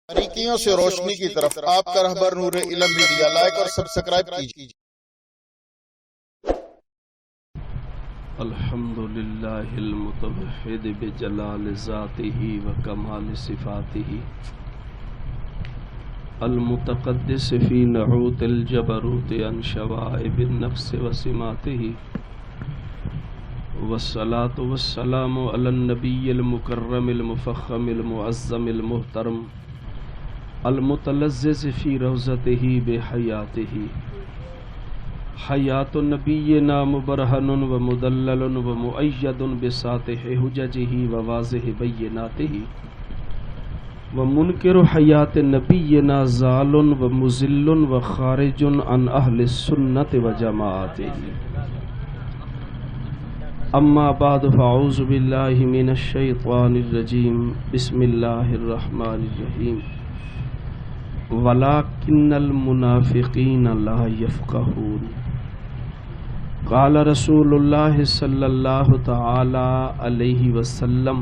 باریکیوں سے روشنی کی طرف آپ کا رہبر نور علم میڈیا، لائک اور سبسکرائب کیجیے۔ الحمدللہ المتوحد بجلال ذاتہ وکمال صفاتہ، المتقدس فی نعوت الجبروت عن شوائب النفس وسماتہ، والصلاة والسلام علی النبی المکرم المفخم المعظم المحترم المتلذذ فی روضتہ بحیاتہ، حیات نبینا مبرہن و مدلل و مؤید بساطح حججہ و واضح بیناتہ، و منکر حیات نبینا زال و مزل و خارج عن اہل السنت و جماعتہ۔ اما بعد فاعوذ باللہ من الشیطان الرجیم، بسم اللہ الرحمن الرحیم، وَلَكِنَّ الْمُنَافِقِينَ لَا يَفْقَهُونَ۔ قال رسول اللہ صلی اللہ تعالی علیہ وسلم،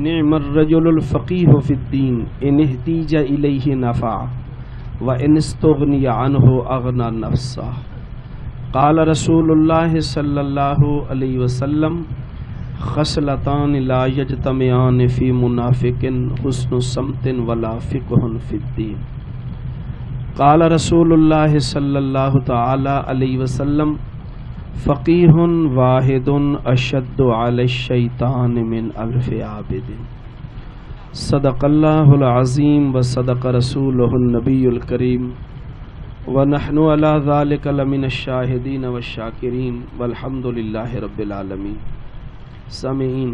نعم الرجل الفقیہ فی الدین ان احتیج الیہ نفع وان استغنی عنہ اغنى نفسہ۔ قال رسول اللہ صلی اللہ علیہ وسلم، خصلتان لا یجتمعان فی منافق، حسن صمت ولا فقہ فی الدین۔ قال رسول اللہ صلی اللہ تعالی علیہ وسلم، فقیہ واحد اشد علی الشیطان من الف عابد۔ صدق اللہ العظیم و صدق رسولہ النبی الکریم، ونحن علی ذلک لمن الشاہدین والشاکرین، والحمد للہ رب العالمین۔ سامعین،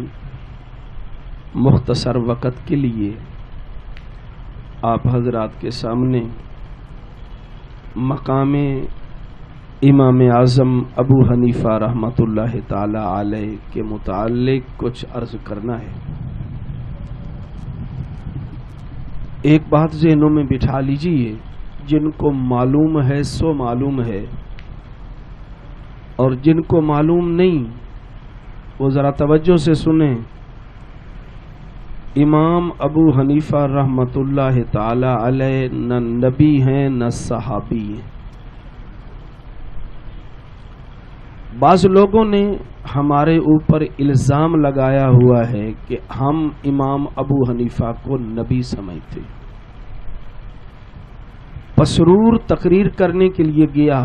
مختصر وقت کے لیے آپ حضرات کے سامنے مقام امام اعظم ابو حنیفہ رحمۃ اللہ تعالی علیہ کے متعلق کچھ عرض کرنا ہے۔ ایک بات ذہنوں میں بٹھا لیجئے، جن کو معلوم ہے سو معلوم ہے، اور جن کو معلوم نہیں وہ ذرا توجہ سے سنیں۔ امام ابو حنیفہ رحمۃ اللہ تعالی علیہ نہ نبی ہیں نہ صحابی ہیں۔ بعض لوگوں نے ہمارے اوپر الزام لگایا ہوا ہے کہ ہم امام ابو حنیفہ کو نبی سمجھتے۔ پسرور تقریر کرنے کے لیے گیا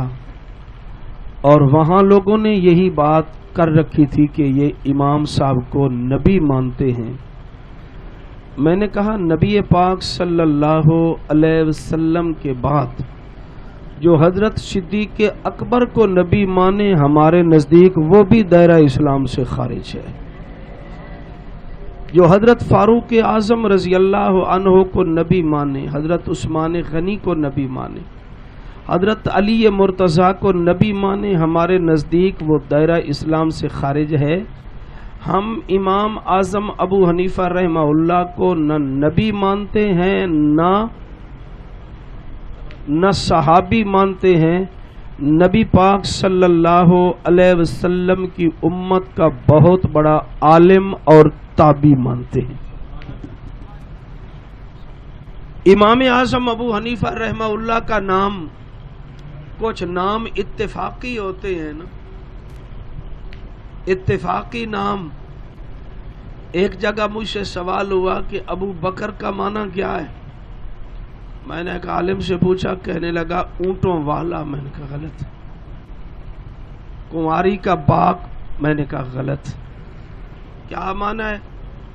اور وہاں لوگوں نے یہی بات کر رکھی تھی کہ یہ امام صاحب کو نبی مانتے ہیں۔ میں نے کہا نبی پاک صلی اللہ علیہ وسلم کے بعد جو حضرت صدیق اکبر کو نبی مانے ہمارے نزدیک وہ بھی دائرہ اسلام سے خارج ہے۔ جو حضرت فاروق اعظم رضی اللہ عنہ کو نبی مانے، حضرت عثمان غنی کو نبی مانے، حضرت علی مرتضیٰ کو نبی مانے، ہمارے نزدیک وہ دائرہ اسلام سے خارج ہے۔ ہم امام اعظم ابو حنیفہ رحمہ اللہ کو نہ نبی مانتے ہیں نہ صحابی مانتے ہیں، نبی پاک صلی اللہ علیہ وسلم کی امت کا بہت بڑا عالم اور تابعی مانتے ہیں۔ امام اعظم ابو حنیفہ رحمہ اللہ کا نام، کچھ نام اتفاقی ہوتے ہیں نا، اتفاقی نام۔ ایک جگہ مجھ سے سوال ہوا کہ ابو بکر کا معنی کیا ہے؟ میں نے ایک عالم سے پوچھا، کہنے لگا اونٹوں والا۔ میں نے کہا غلط۔ کنواری کا باغ؟ میں نے کہا غلط۔ کیا معنی ہے؟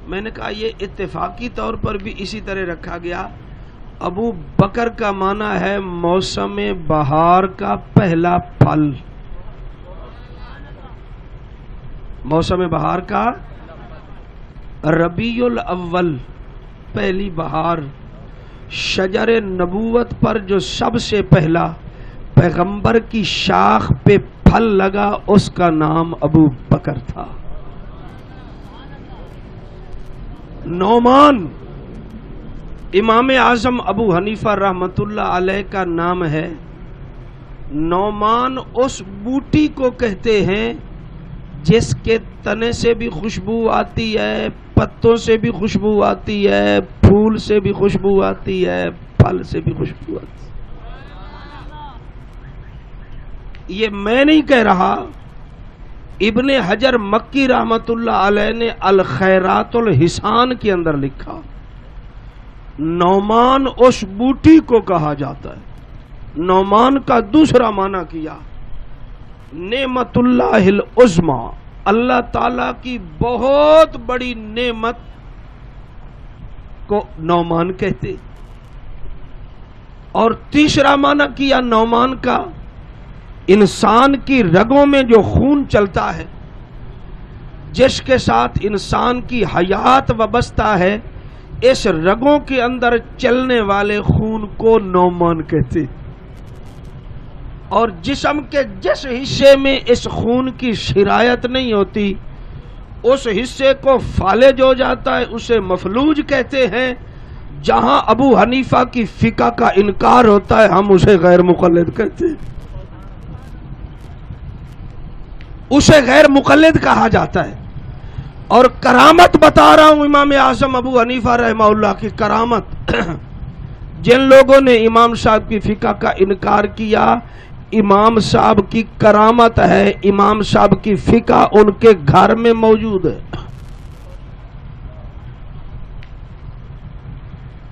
میں نے کہا یہ اتفاقی طور پر بھی اسی طرح رکھا گیا۔ ابو بکر کا معنی ہے موسم بہار کا پہلا پھل، موسم بہار کا ربیع الاول، پہلی بہار۔ شجر نبوت پر جو سب سے پہلا پیغمبر کی شاخ پہ پھل لگا اس کا نام ابو بکر تھا۔ نعمان امام اعظم ابو حنیفہ رحمۃ اللہ علیہ کا نام ہے۔ نعمان اس بوٹی کو کہتے ہیں جس کے تنے سے بھی خوشبو آتی ہے، پتوں سے بھی خوشبو آتی ہے، پھول سے بھی خوشبو آتی ہے، پھل سے بھی خوشبو آتی ہے۔ یہ میں نہیں کہہ رہا، ابن حجر مکی رحمت اللہ علیہ نے الخیرات الحسان کے اندر لکھا، نعمان اس بوٹی کو کہا جاتا ہے۔ نعمان کا دوسرا معنی کیا نعمت اللہ العظمی، اللہ تعالی کی بہت بڑی نعمت کو نعمان کہتے۔ اور تیسرا معنی کیا نعمان کا انسان کی رگوں میں جو خون چلتا ہے، جس کے ساتھ انسان کی حیات وابستہ ہے، اس رگوں کے اندر چلنے والے خون کو نعمان کہتے۔ اور جسم کے جس حصے میں اس خون کی شرایت نہیں ہوتی، اس حصے کو فالج ہو جاتا ہے، اسے مفلوج کہتے ہیں۔ جہاں ابو حنیفہ کی فقہ کا انکار ہوتا ہے، ہم اسے غیر مقلد کہتے ہیں، اسے غیر مقلد کہا جاتا ہے۔ اور کرامت بتا رہا ہوں امام اعظم ابو حنیفہ رحمہ اللہ کی کرامت، جن لوگوں نے امام صاحب کی فقہ کا انکار کیا، امام صاحب کی کرامت ہے، امام صاحب کی فقہ ان کے گھر میں موجود ہے،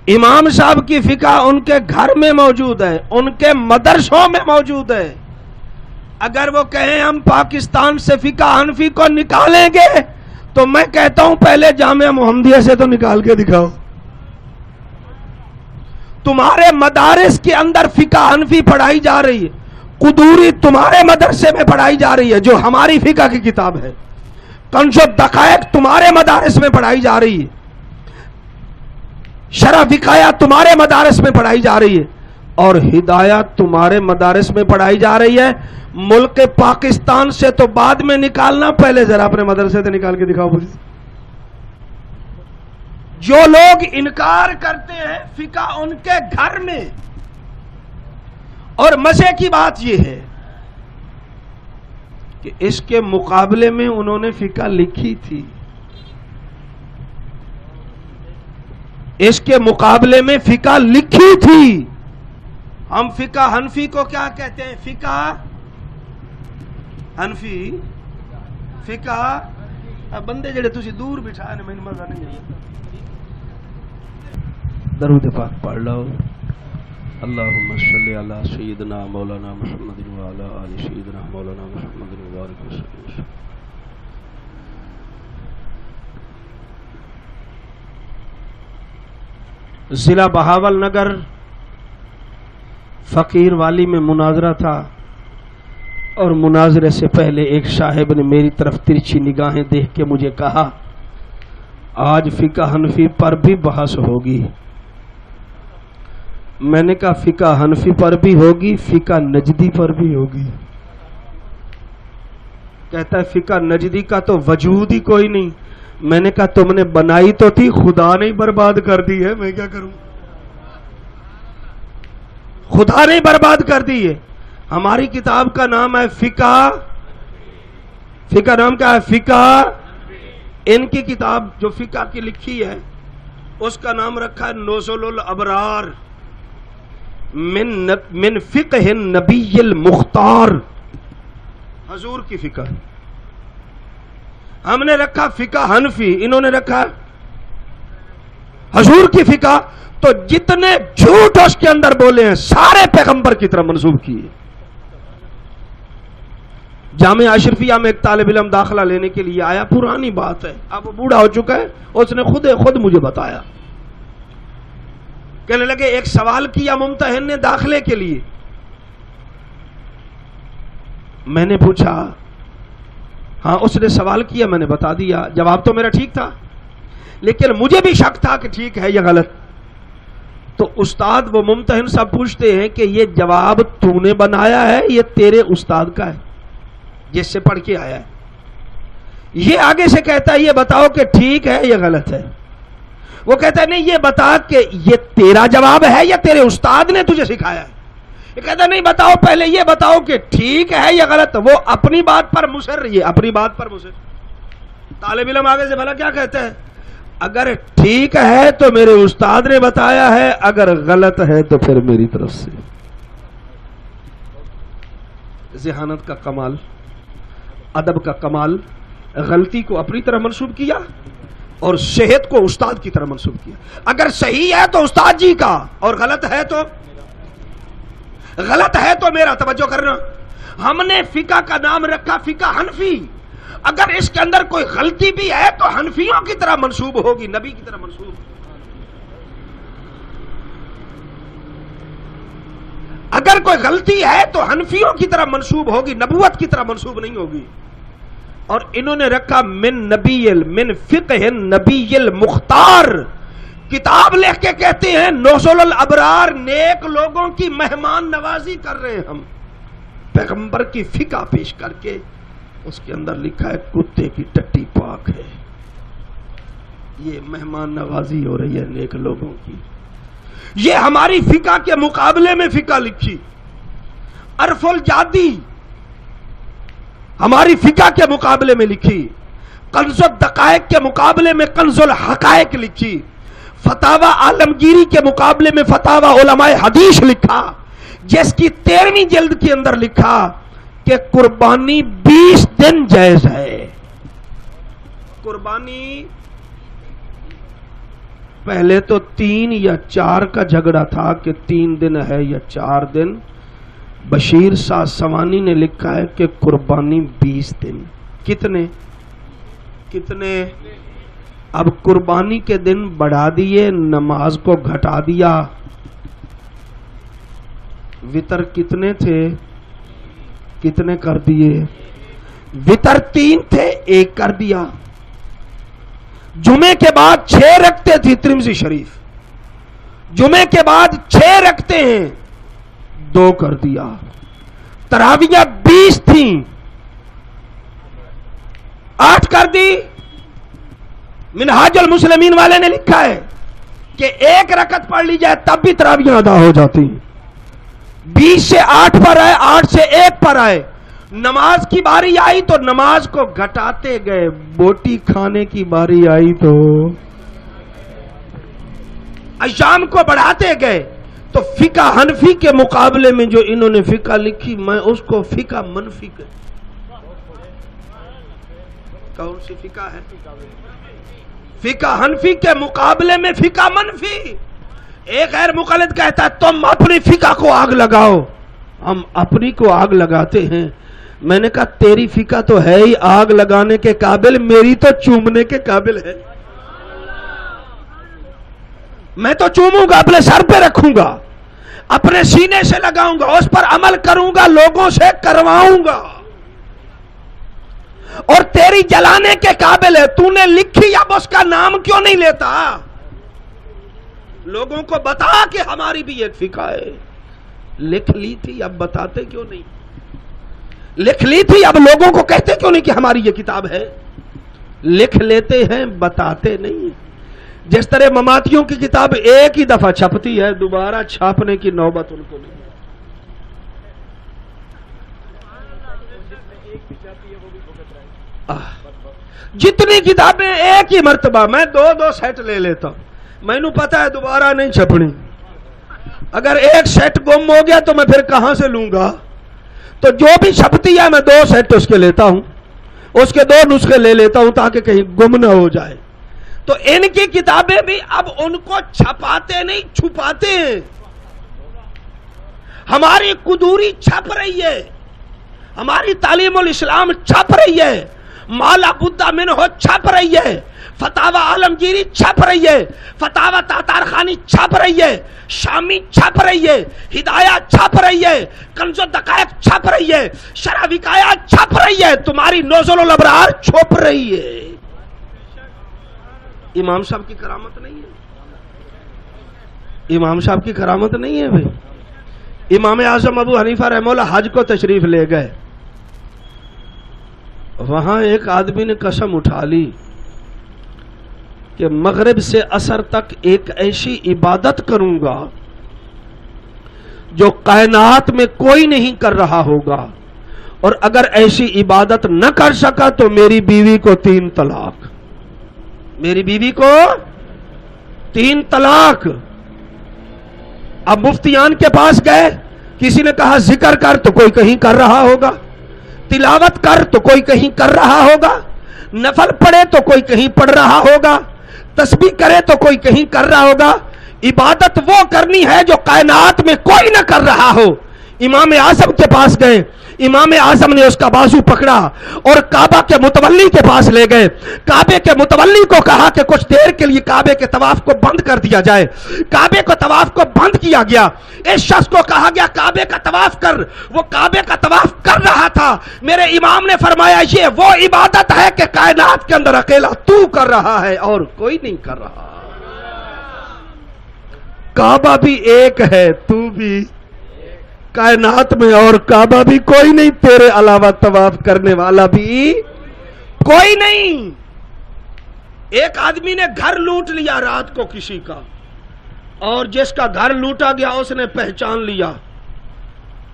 امام صاحب کی فقہ ان کے گھر میں موجود ہے، ان کے مدرسوں میں موجود ہے۔ اگر وہ کہیں ہم پاکستان سے فقہ حنفی کو نکالیں گے تو میں کہتا ہوں پہلے جامعہ محمدیہ سے تو نکال کے دکھاؤ۔ تمہارے مدارس کے اندر فقہ حنفی پڑھائی جا رہی ہے، قدوری تمہارے مدرسے میں پڑھائی جا رہی ہے جو ہماری فقہ کی کتاب ہے، کنز الدقائق تمہارے مدارس میں پڑھائی جا رہی ہے، شرح فقہیہ تمہارے مدارس میں پڑھائی جا رہی ہے، اور ہدایات تمہارے مدارس میں پڑھائی جا رہی ہے۔ ملک پاکستان سے تو بعد میں نکالنا، پہلے ذرا اپنے مدرسے سے نکال کے دکھاؤ مجھے۔ جو لوگ انکار کرتے ہیں فقہ ان کے گھر میں، اور مزے کی بات یہ ہے کہ اس کے مقابلے میں انہوں نے فقہ لکھی تھی، اس کے مقابلے میں فقہ لکھی تھی۔ ہم فقہ حنفی کو کیا کہتے ہیں؟ فقہ حنفی، فقہ بندے جڑے تسی دور بٹھائے نے، میں مزہ نہیں آیا۔ درود پاک پڑھ لو۔ اللہم صلی علی سیدنا مولانا محمد وعلی آل سیدنا مولانا محمد وبارک وسلم۔ ضلع بہاول نگر فقیر والی میں مناظرہ تھا، اور مناظرے سے پہلے ایک صاحب نے میری طرف ترچھی نگاہیں دیکھ کے مجھے کہا آج فقہ حنفی پر بھی بحث ہوگی۔ میں نے کہا فقہ حنفی پر بھی ہوگی، فقہ نجدی پر بھی ہوگی۔ کہتا ہے فقہ نجدی کا تو وجود ہی کوئی نہیں۔ میں نے کہا تم نے بنائی تو تھی، خدا نے برباد کر دی ہے، میں کیا کروں؟ خدا نے برباد کر دی ہے۔ ہماری کتاب کا نام ہے فقہ نام کیا ہے؟ فقہ۔ ان کی کتاب جو فقہ کی لکھی ہے اس کا نام رکھا ہے نزل الابرار من فقہ النبی المختار، حضور کی فقہ۔ ہم نے رکھا فقہ حنفی، انہوں نے رکھا حضور کی فقہ۔ تو جتنے جھوٹ اس کے اندر بولے ہیں سارے پیغمبر کی طرف منسوب کیے۔ جامعہ اشرفیہ میں ایک طالب علم داخلہ لینے کے لیے آیا، پرانی بات ہے، اب وہ بوڑھا ہو چکا ہے، اس نے خود مجھے بتایا، کہنے لگے ایک سوال کیا ممتحن نے داخلے کے لیے۔ میں نے پوچھا ہاں اس نے سوال کیا، میں نے بتا دیا، جواب تو میرا ٹھیک تھا، لیکن مجھے بھی شک تھا کہ ٹھیک ہے یا غلط۔ تو استاد وہ ممتحن صاحب پوچھتے ہیں کہ یہ جواب تو نے بنایا ہے یہ تیرے استاد کا ہے جس سے پڑھ کے آیا ہے؟ یہ آگے سے کہتا ہے یہ بتاؤ کہ ٹھیک ہے یا غلط ہے۔ وہ کہتا ہے نہیں یہ بتا کہ یہ تیرا جواب ہے یا تیرے استاد نے تجھے سکھایا ہے۔ یہ کہتا ہے نہیں بتاؤ، پہلے یہ بتاؤ کہ ٹھیک ہے یا غلط۔ وہ اپنی بات پر مصر، یہ اپنی بات پر مصر۔ طالب علم آگے سے بھلا کیا کہتا ہے؟ اگر ٹھیک ہے تو میرے استاد نے بتایا ہے، اگر غلط ہے تو پھر میری طرف سے۔ ذہانت کا کمال، ادب کا کمال، غلطی کو اپنی طرح منسوب کیا اور صحت کو استاد کی طرح منسوب کیا۔ اگر صحیح ہے تو استاد جی کا، اور غلط ہے تو میرا۔ توجہ کرنا، ہم نے فقہ کا نام رکھا فقہ حنفی، اگر اس کے اندر کوئی غلطی بھی ہے تو حنفیوں کی طرح منسوب ہوگی، نبی کی طرح منسوب۔ اگر کوئی غلطی ہے تو حنفیوں کی طرح منسوب ہوگی، نبوت کی طرح منسوب نہیں ہوگی۔ اور انہوں نے رکھا من فقہ نبی المختار، کتاب لکھ کے کہتے ہیں نزل الابرار، نیک لوگوں کی مہمان نوازی کر رہے ہیں ہم، پیغمبر کی فقہ پیش کر کے۔ اس کے اندر لکھا ہے کتے کی ٹٹی پاک ہے، یہ مہمان نوازی ہو رہی ہے نیک لوگوں کی۔ یہ ہماری فقہ کے مقابلے میں فقہ لکھی، عرف الجادی ہماری فقہ کے مقابلے میں لکھی، کنز الدقائق کے مقابلے میں کنز الحقائق لکھی، فتاوی عالمگیری کے مقابلے میں فتاوی علماء حدیث لکھا، جس کی 13ویں جلد کے اندر لکھا کہ قربانی 20 دن جائز ہے۔ قربانی پہلے تو 3 یا 4 کا جھگڑا تھا کہ 3 دن ہے یا 4 دن۔ بشیر شاہ سوانی نے لکھا ہے کہ قربانی 20 دن۔ کتنے؟ اب قربانی کے دن بڑھا دیے، نماز کو گھٹا دیا۔ وتر کتنے تھے؟ کتنے کر دیے؟ وتر 3 تھے، 1 کر دیا۔ جمعے کے بعد 6 رکھتے تھی ترمذی شریف، جمعے کے بعد 6 رکھتے ہیں، 2 کر دیا۔ تراویح 20 تھیں، 8 کر دی۔ منہاج المسلمین والے نے لکھا ہے کہ 1 رکعت پڑھ لی جائے تب بھی تراویح ادا ہو جاتی۔ 20 سے 8 پر آئے، 8 سے 1 پر آئے۔ نماز کی باری آئی تو نماز کو گھٹاتے گئے، بوٹی کھانے کی باری آئی تو ایام کو بڑھاتے گئے۔ تو فقہ حنفی کے مقابلے میں جو انہوں نے فقہ لکھی، میں اس کو فقہ منفی کہتا ہوں۔ کون سی فقہ ہے؟ فقہ حنفی کے مقابلے میں فقہ منفی۔ ایک غیر مقلد کہتا ہے تم اپنی فقہ کو آگ لگاؤ، ہم اپنی کو آگ لگاتے ہیں۔ میں نے کہا تیری فقہ تو ہے ہی آگ لگانے کے قابل، میری تو چومنے کے قابل ہے۔ میں تو چوموں گا، اپنے سر پہ رکھوں گا، اپنے سینے سے لگاؤں گا، اس پر عمل کروں گا، لوگوں سے کرواؤں گا۔ اور تیری جلانے کے قابل ہے، تو نے لکھی، اب اس کا نام کیوں نہیں لیتا؟ لوگوں کو بتا کہ ہماری بھی ایک فقہ ہے۔ لکھ لی تھی، اب بتاتے کیوں نہیں؟ لکھ لی تھی، اب لوگوں کو کہتے کیوں نہیں کہ ہماری یہ کتاب ہے؟ لکھ لیتے ہیں، بتاتے نہیں۔ جس طرح مماتیوں کی کتاب ایک ہی دفعہ چھپتی ہے، دوبارہ چھاپنے کی نوبت ان کو نہیں۔ جتنی کتابیں ایک ہی مرتبہ، میں 2 سیٹ لے لیتا ہوں، میں نے پتا ہے دوبارہ نہیں چھپنی۔ اگر ایک سیٹ گم ہو گیا تو میں پھر کہاں سے لوں گا؟ تو جو بھی چھپتی ہے میں 2 سیٹ اس کے لیتا ہوں، اس کے 2 نسخے لے لیتا ہوں تاکہ کہیں گم نہ ہو جائے۔ تو ان کی کتابیں بھی اب ان کو چھپاتے نہیں، چھپاتے ہیں۔ ہماری قدوری چھپ رہی ہے، ہماری تعلیم الاسلام چھپ رہی ہے، مالا بدہ منہ چھپ رہی ہے، فتاوی عالمگیری چھپ رہی ہے، فتاوی تاتار خانی چھپ رہی ہے، شامی چھپ رہی ہے، ہدایہ چھپ رہی ہے، کنز الدقائق چھپ رہی ہے، شرح وقایہ چھپ رہی ہے، تمہاری نزل الابرار چھپ رہی ہے۔ امام صاحب کی کرامت نہیں ہے؟ امام صاحب کی کرامت نہیں ہے بھائی؟ امام اعظم ابو حنیفہ رحمہ اللہ حج کو تشریف لے گئے، وہاں ایک آدمی نے قسم اٹھا لی کہ مغرب سے عصر تک ایک ایسی عبادت کروں گا جو کائنات میں کوئی نہیں کر رہا ہوگا، اور اگر ایسی عبادت نہ کر سکا تو میری بیوی کو 3 طلاق۔ میری بیوی کو 3 طلاق. اب مفتیان کے پاس گئے, کسی نے کہا ذکر کر تو کوئی کہیں کر رہا ہوگا, تلاوت کر تو کوئی کہیں کر رہا ہوگا, نفل پڑھے تو کوئی کہیں پڑھ رہا ہوگا, تسبیح کرے تو کوئی کہیں کر رہا ہوگا. عبادت وہ کرنی ہے جو کائنات میں کوئی نہ کر رہا ہو. امام اعظم کے پاس گئے, امام اعظم نے اس کا بازو پکڑا اور کعبہ کے متولی کے پاس لے گئے. کعبے کے متولی کو کہا کہ کچھ دیر کے لیے کعبے کے طواف کو بند کر دیا جائے. کعبے کو طواف کو بند کیا گیا. اس شخص کو کہا گیا کعبے کا طواف کر. وہ کعبے کا طواف کر رہا تھا. میرے امام نے فرمایا یہ وہ عبادت ہے کہ کائنات کے اندر اکیلا تو کر رہا ہے اور کوئی نہیں کر رہا. کعبہ بھی ایک ہے, تو بھی کائنات میں, اور کعبہ بھی کوئی نہیں, تیرے علاوہ طواف کرنے والا بھی کوئی نہیں. ایک آدمی نے گھر لوٹ لیا رات کو کسی کا, اور جس کا گھر لوٹا گیا اس نے پہچان لیا.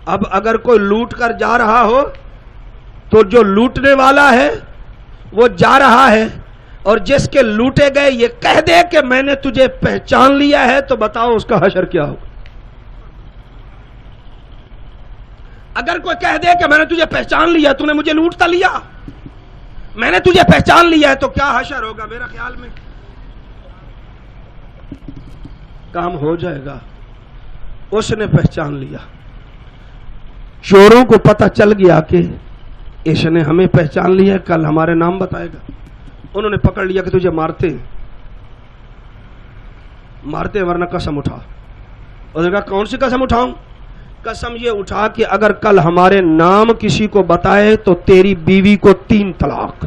اب اگر کوئی لوٹ کر جا رہا ہو تو جو لوٹنے والا ہے وہ جا رہا ہے, اور جس کے لوٹے گئے یہ کہہ دے کہ میں نے تجھے پہچان لیا ہے, تو بتاؤ اس کا حشر کیا ہوگا. اگر کوئی کہہ دے کہ میں نے تجھے پہچان لیا, تو نے مجھے لوٹتا لیا, میں نے تجھے پہچان لیا ہے, تو کیا حشر ہوگا. میرا خیال میں کام ہو جائے گا. اس نے پہچان لیا. چوروں کو پتہ چل گیا کہ اس نے ہمیں پہچان لیا, کل ہمارے نام بتائے گا. انہوں نے پکڑ لیا کہ تجھے مارتے ورنہ قسم اٹھا. اور نے کہا کون سی قسم اٹھاؤں. قسم یہ اٹھا کہ اگر کل ہمارے نام کسی کو بتائے تو تیری بیوی کو 3 طلاق.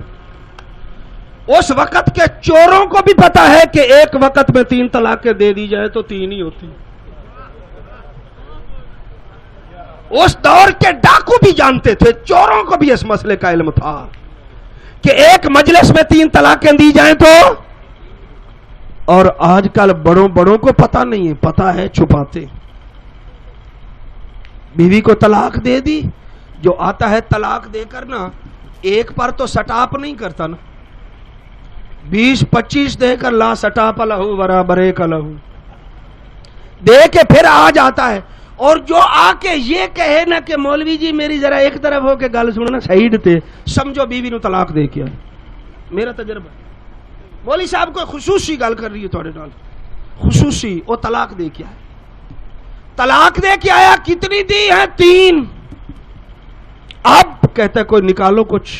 اس وقت کے چوروں کو بھی پتا ہے کہ ایک وقت میں 3 طلاقیں دے دی جائے تو 3 ہی ہوتی. اس دور کے ڈاکو بھی جانتے تھے, چوروں کو بھی اس مسئلے کا علم تھا کہ ایک مجلس میں 3 طلاقیں دی جائیں تو. اور آج کل بڑوں کو پتا نہیں ہے, پتا ہے چھپاتے. بیوی کو طلاق دے دی, جو آتا ہے طلاق دے کر نا ایک پر تو سٹاپ نہیں کرتا نا, 20-25 دے کر لا سٹاپ لہو برابر ایک لہو دے کے پھر آ جاتا ہے. اور جو آ کے یہ کہے نا کہ مولوی جی میری ذرا ایک طرف ہو کے گل سننا سائیڈ تے, سمجھو بیوی نو طلاق دے کے آئے. میرا تجربہ, مولوی صاحب کوئی خصوصی گل کر رہی ہے تھوڑے نال, خصوصی وہ طلاق دے کے آئے. طلاق دے کے آیا, کتنی دی ہے 3. اب کہتا ہے کوئی نکالو کچھ.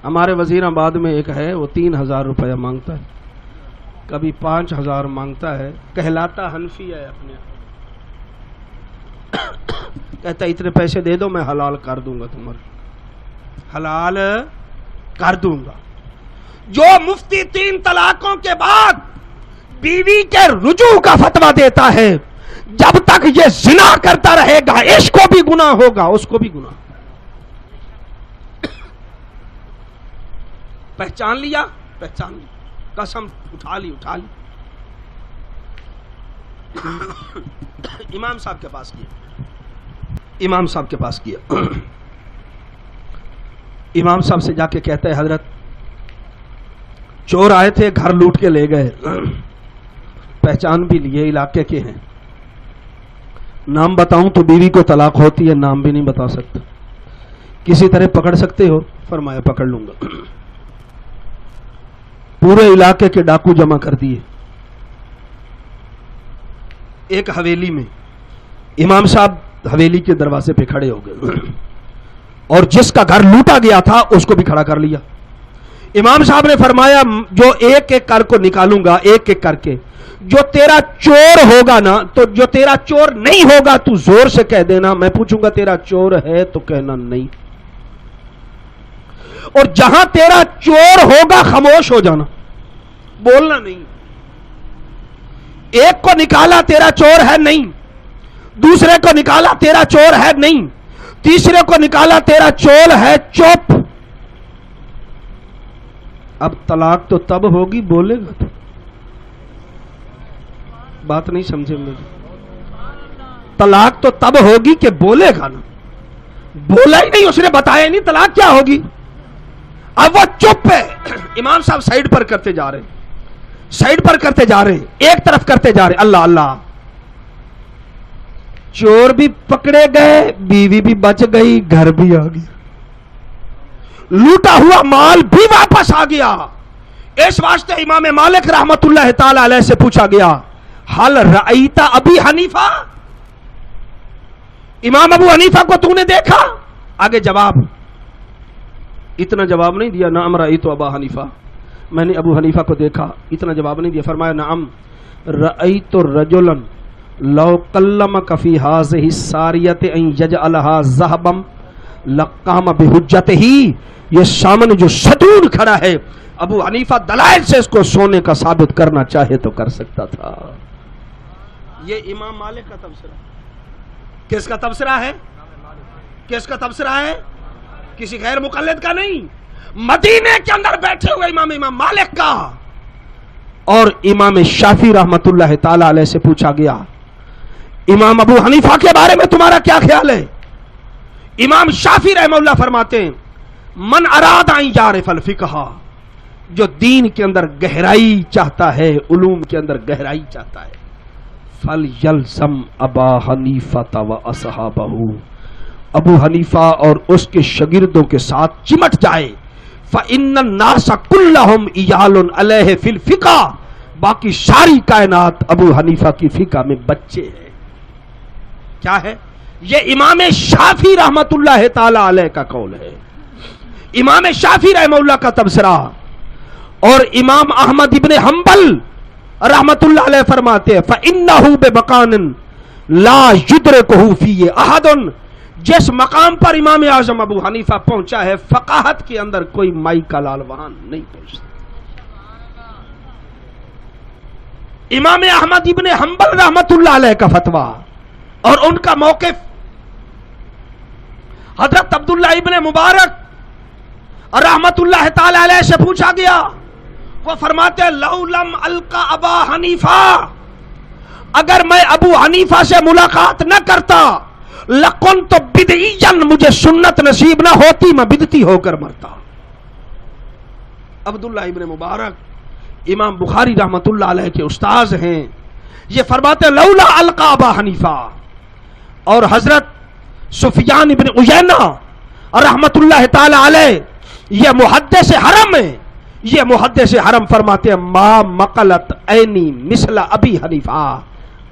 ہمارے وزیر آباد میں ایک ہے, وہ 3000 روپیہ مانگتا ہے, کبھی 5000 مانگتا ہے, کہلاتا حنفی ہے اپنے. کہتا ہے اتنے پیسے دے دو میں حلال کر دوں گا, تمہارے حلال کر دوں گا. جو مفتی 3 طلاقوں کے بعد بیوی کے رجوع کا فتویٰ دیتا ہے, جب تک یہ زنا کرتا رہے گا اس کو بھی گناہ ہوگا, اس کو بھی گناہ. پہچان لیا, قسم اٹھا لی. امام صاحب کے پاس کیا. امام صاحب سے جا کے کہتا ہے حضرت چور آئے تھے, گھر لوٹ کے لے گئے, پہچان بھی لیے, علاقے کے ہیں, نام بتاؤں تو بیوی کو طلاق ہوتی ہے, نام بھی نہیں بتا سکتا, کسی طرح پکڑ سکتے ہو. فرمایا پکڑ لوں گا. پورے علاقے کے ڈاکو جمع کر دیے ایک حویلی میں. امام صاحب حویلی کے دروازے پہ کھڑے ہو گئے, اور جس کا گھر لوٹا گیا تھا اس کو بھی کھڑا کر لیا. امام صاحب نے فرمایا جو ایک ایک کر کو نکالوں گا, ایک ایک کر کے. جو تیرا چور ہوگا نا, تو جو تیرا چور نہیں ہوگا تو زور سے کہہ دینا, میں پوچھوں گا تیرا چور ہے تو کہنا نہیں, اور جہاں تیرا چور ہوگا خاموش ہو جانا, بولنا نہیں. ایک کو نکالا تیرا چور ہے نہیں, دوسرے کو نکالا تیرا چور ہے نہیں, تیسرے کو نکالا تیرا چور ہے, چپ. اب طلاق تو تب ہوگی بولے گا تو. بات نہیں سمجھے میری. طلاق تو تب ہوگی کہ بولے گا نا, بولا ہی نہیں, اس نے بتایا نہیں طلاق کیا ہوگی. اب وہ چپ ہے. امام صاحب سائڈ پر کرتے جا رہے, سائڈ پر کرتے جا رہے, ایک طرف کرتے جا رہے. اللہ اللہ, چور بھی پکڑے گئے, بیوی بھی بچ گئی, گھر بھی آ گیا, لوٹا ہوا مال بھی واپس آ گیا. اس واسطے امام مالک رحمت اللہ تعالی علیہ سے پوچھا گیا, حل رأیت ابی حنیفہ, امام ابو حنیفہ کو تو نے دیکھا؟ آگے جواب, اتنا جواب نہیں دیا, نعم رأیت ابا حنیفہ, میں نے ابو حنیفہ کو دیکھا, اتنا جواب نہیں دیا. فرمایا نعم رأیت رجلا لو کلمک فی هذه الساریۃ ان یجعلها ذهبا لقام بحجتہ. یہ سامنے جو ستون کھڑا ہے, ابو حنیفہ دلائل سے اس کو سونے کا ثابت کرنا چاہے تو کر سکتا تھا. یہ امام مالک کا تبصرہ. کس کا تبصرہ ہے؟ کس کا تبصرہ ہے؟ کسی غیر مقلد کا نہیں, مدینے کے اندر بیٹھے ہوئے امام مالک کا. اور امام شافعی رحمت اللہ تعالی علیہ سے پوچھا گیا, امام ابو حنیفہ کے بارے میں تمہارا کیا خیال ہے؟ امام شافعی رحمہ اللہ فرماتے ہیں, من اراد ان یعرف الفقہ, جو دین کے اندر گہرائی چاہتا ہے, علوم کے اندر گہرائی چاہتا ہے, فَلْيَلْزَمْ أَبَا حَنِيفَةَ وَأَصْحَابَهُ, ابو حنیفہ اور اس کے شاگردوں کے ساتھ چمٹ جائے. فَإِنَّ النَّاسَ كُلَّهُمْ إِيَالٌ عَلَيْهِ فِي الْفِقْهِ, باقی ساری کائنات ابو حنیفہ کی فقہ میں بچے ہیں. کیا ہے یہ؟ امام شافعی رحمت اللہ تعالی علیہ کا قول ہے, امام شافعی رحمہ اللہ کا تبصرہ. اور امام احمد ابن حنبل رحمت اللہ علیہ فرماتے ہیں, فَإِنَّهُ بِمَقَانٍ لَا يُدْرِكُهُ فِيهِ أَحَدٌ, جس مقام پر امام اعظم ابو حنیفہ پہنچا ہے, فقاہت کے اندر کوئی مائی کا لال وہاں نہیں پہنچتا. امام احمد ابن حنبل رحمت اللہ علیہ کا فتویٰ اور ان کا موقف, حضرت عبداللہ ابن مبارک رحمت اللہ تعالی علیہ سے پوچھا گیا, وہ فرماتے ہیں لو لم القا ابا حنیفہ, اگر میں ابو حنیفہ سے ملاقات نہ کرتا, لکنت بدعیا, مجھے سنت نصیب نہ ہوتی, میں بدعتی ہو کر مرتا. عبداللہ ابن مبارک امام بخاری رحمت اللہ علیہ کے استاذ ہیں, یہ فرماتے ہیں لولا القا ابا حنیفہ. اور حضرت سفیان ابن عیینہ رحمت اللہ تعالی علیہ, یہ محدث حرم ہے, یہ محدث حرم فرماتے ہیں ما مقلت عینی مثل ابی حنیفہ,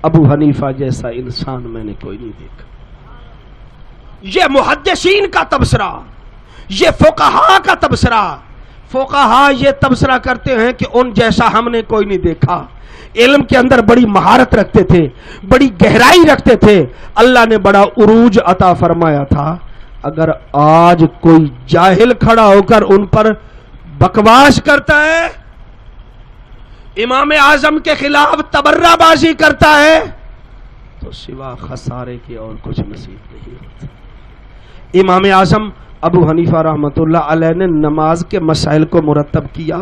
ابو حنیفہ جیسا انسان میں نے کوئی نہیں دیکھا. یہ محدثین کا تبصرہ, یہ فقہاء کا تبصرہ. فقہاء یہ تبصرہ کرتے ہیں کہ ان جیسا ہم نے کوئی نہیں دیکھا. علم کے اندر بڑی مہارت رکھتے تھے, بڑی گہرائی رکھتے تھے, اللہ نے بڑا عروج عطا فرمایا تھا. اگر آج کوئی جاہل کھڑا ہو کر ان پر بکواس کرتا ہے, امام اعظم کے خلاف تبرہ بازی کرتا ہے, تو سوا خسارے کے اور کچھ نصیب نہیں ہوتا. امام اعظم ابو حنیفہ رحمت اللہ علیہ نے نماز کے مسائل کو مرتب کیا,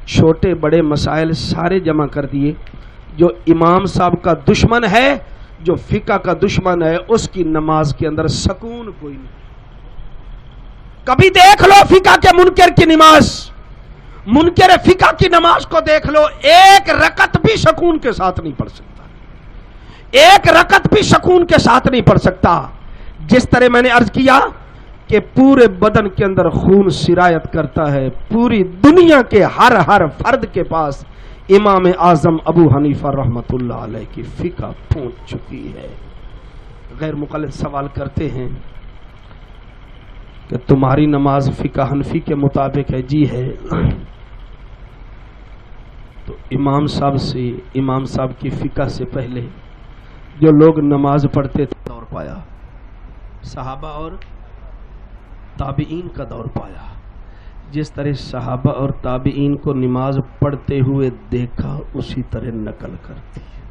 چھوٹے بڑے مسائل سارے جمع کر دیے. جو امام صاحب کا دشمن ہے, جو فقہ کا دشمن ہے, اس کی نماز کے اندر سکون کوئی نہیں. کبھی دیکھ لو فقہ کے منکر کی نماز, منکر فقہ کی نماز کو دیکھ لو, ایک رکعت بھی سکون کے ساتھ نہیں پڑھ سکتا, ایک رکعت بھی سکون کے ساتھ نہیں پڑھ سکتا. جس طرح میں نے عرض کیا کہ پورے بدن کے اندر خون سرایت کرتا ہے, پوری دنیا کے ہر فرد کے پاس امام اعظم ابو حنیفہ رحمت اللہ علیہ کی فقہ پہنچ چکی ہے. غیر مقلد سوال کرتے ہیں کہ تمہاری نماز فقہ حنفی کے مطابق ہے؟ جی ہے. تو امام صاحب کی فقہ سے پہلے جو لوگ نماز پڑھتے تھے دور پایا, صحابہ اور تابعین کا دور پایا. جس طرح صحابہ اور تابعین کو نماز پڑھتے ہوئے دیکھا, اسی طرح نقل کرتی ہے.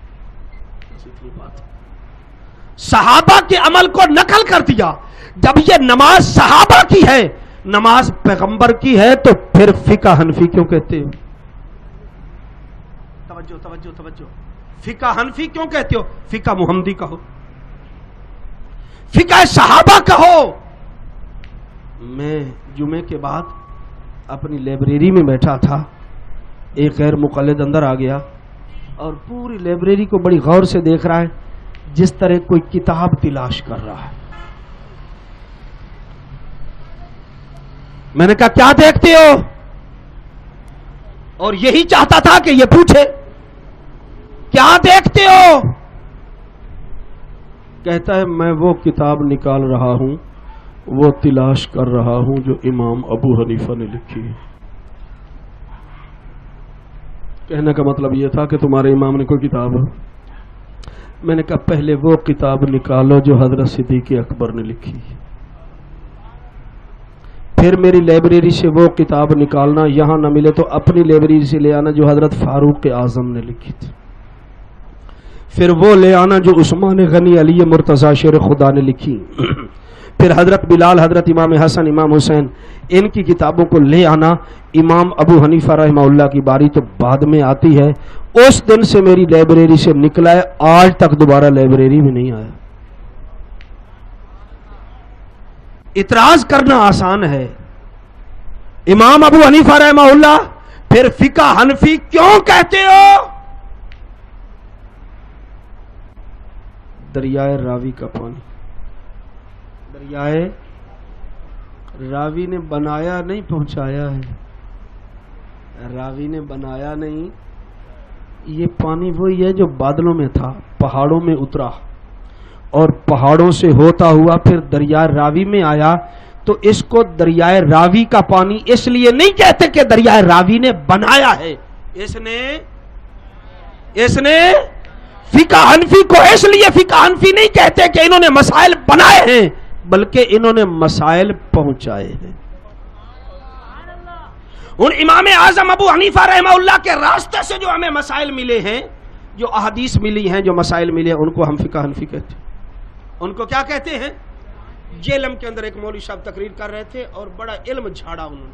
صحابہ کے عمل کو نقل کر دیا. جب یہ نماز صحابہ کی ہے, نماز پیغمبر کی ہے, تو پھر فقہ حنفی کیوں کہتے ہو؟ توجہ. فقہ حنفی کیوں کہتے ہو؟ فقہ محمدی کہو, فقہ صحابہ کہو. میں جمعے کے بعد اپنی لائبریری میں بیٹھا تھا، ایک غیر مقلد اندر آ گیا اور پوری لائبریری کو بڑی غور سے دیکھ رہا ہے، جس طرح کوئی کتاب تلاش کر رہا ہے۔ میں نے کہا کیا دیکھتے ہو؟ اور یہی چاہتا تھا کہ یہ پوچھے کیا دیکھتے ہو؟ کہتا ہے میں وہ کتاب نکال رہا ہوں، وہ تلاش کر رہا ہوں جو امام ابو حنیفہ نے لکھی ہے۔ کہنے کا مطلب یہ تھا کہ تمہارے امام نے کوئی کتاب ہے؟ میں نے کہا پہلے وہ کتاب نکالو جو حضرت صدیق اکبر نے لکھی، پھر میری لائبریری سے وہ کتاب نکالنا، یہاں نہ ملے تو اپنی لائبریری سے لے آنا جو حضرت فاروق اعظم نے لکھی تھی، پھر وہ لے آنا جو عثمان غنی علی مرتضی شیر خدا نے لکھی، پھر حضرت بلال، حضرت امام حسن، امام حسین، ان کی کتابوں کو لے آنا۔ امام ابو حنیفہ رحمہ اللہ کی باری تو بعد میں آتی ہے۔ اس دن سے میری لائبریری سے نکلا ہے، آج تک دوبارہ لائبریری میں نہیں آیا۔ اعتراض کرنا آسان ہے، امام ابو حنیفہ رحمہ اللہ، پھر فقہ حنفی کیوں کہتے ہو؟ دریائے راوی کا پانی، دریائے راوی نے بنایا نہیں پہنچایا ہے، راوی نے بنایا نہیں، یہ پانی وہی ہے جو بادلوں میں تھا، پہاڑوں میں اترا اور پہاڑوں سے ہوتا ہوا پھر دریائے راوی میں آیا۔ تو اس کو دریائے راوی کا پانی اس لیے نہیں کہتے کہ دریائے راوی نے بنایا ہے، اس نے فقہ حنفی کو اس لیے فقہ حنفی نہیں کہتے کہ انہوں نے مسائل بنائے ہیں، بلکہ انہوں نے مسائل پہنچائے ہیں۔ ان امام اعظم ابو حنیفہ رحمہ اللہ کے راستے سے جو ہمیں مسائل ملے ہیں، جو احادیث ملی ہیں، جو مسائل ملے ہیں، ان کو ہم فقہ حنفی کہتے ہیں۔ ان کو کیا کہتے ہیں؟ جیلم کے اندر ایک مولوی صاحب تقریر کر رہے تھے اور بڑا علم جھاڑا انہوں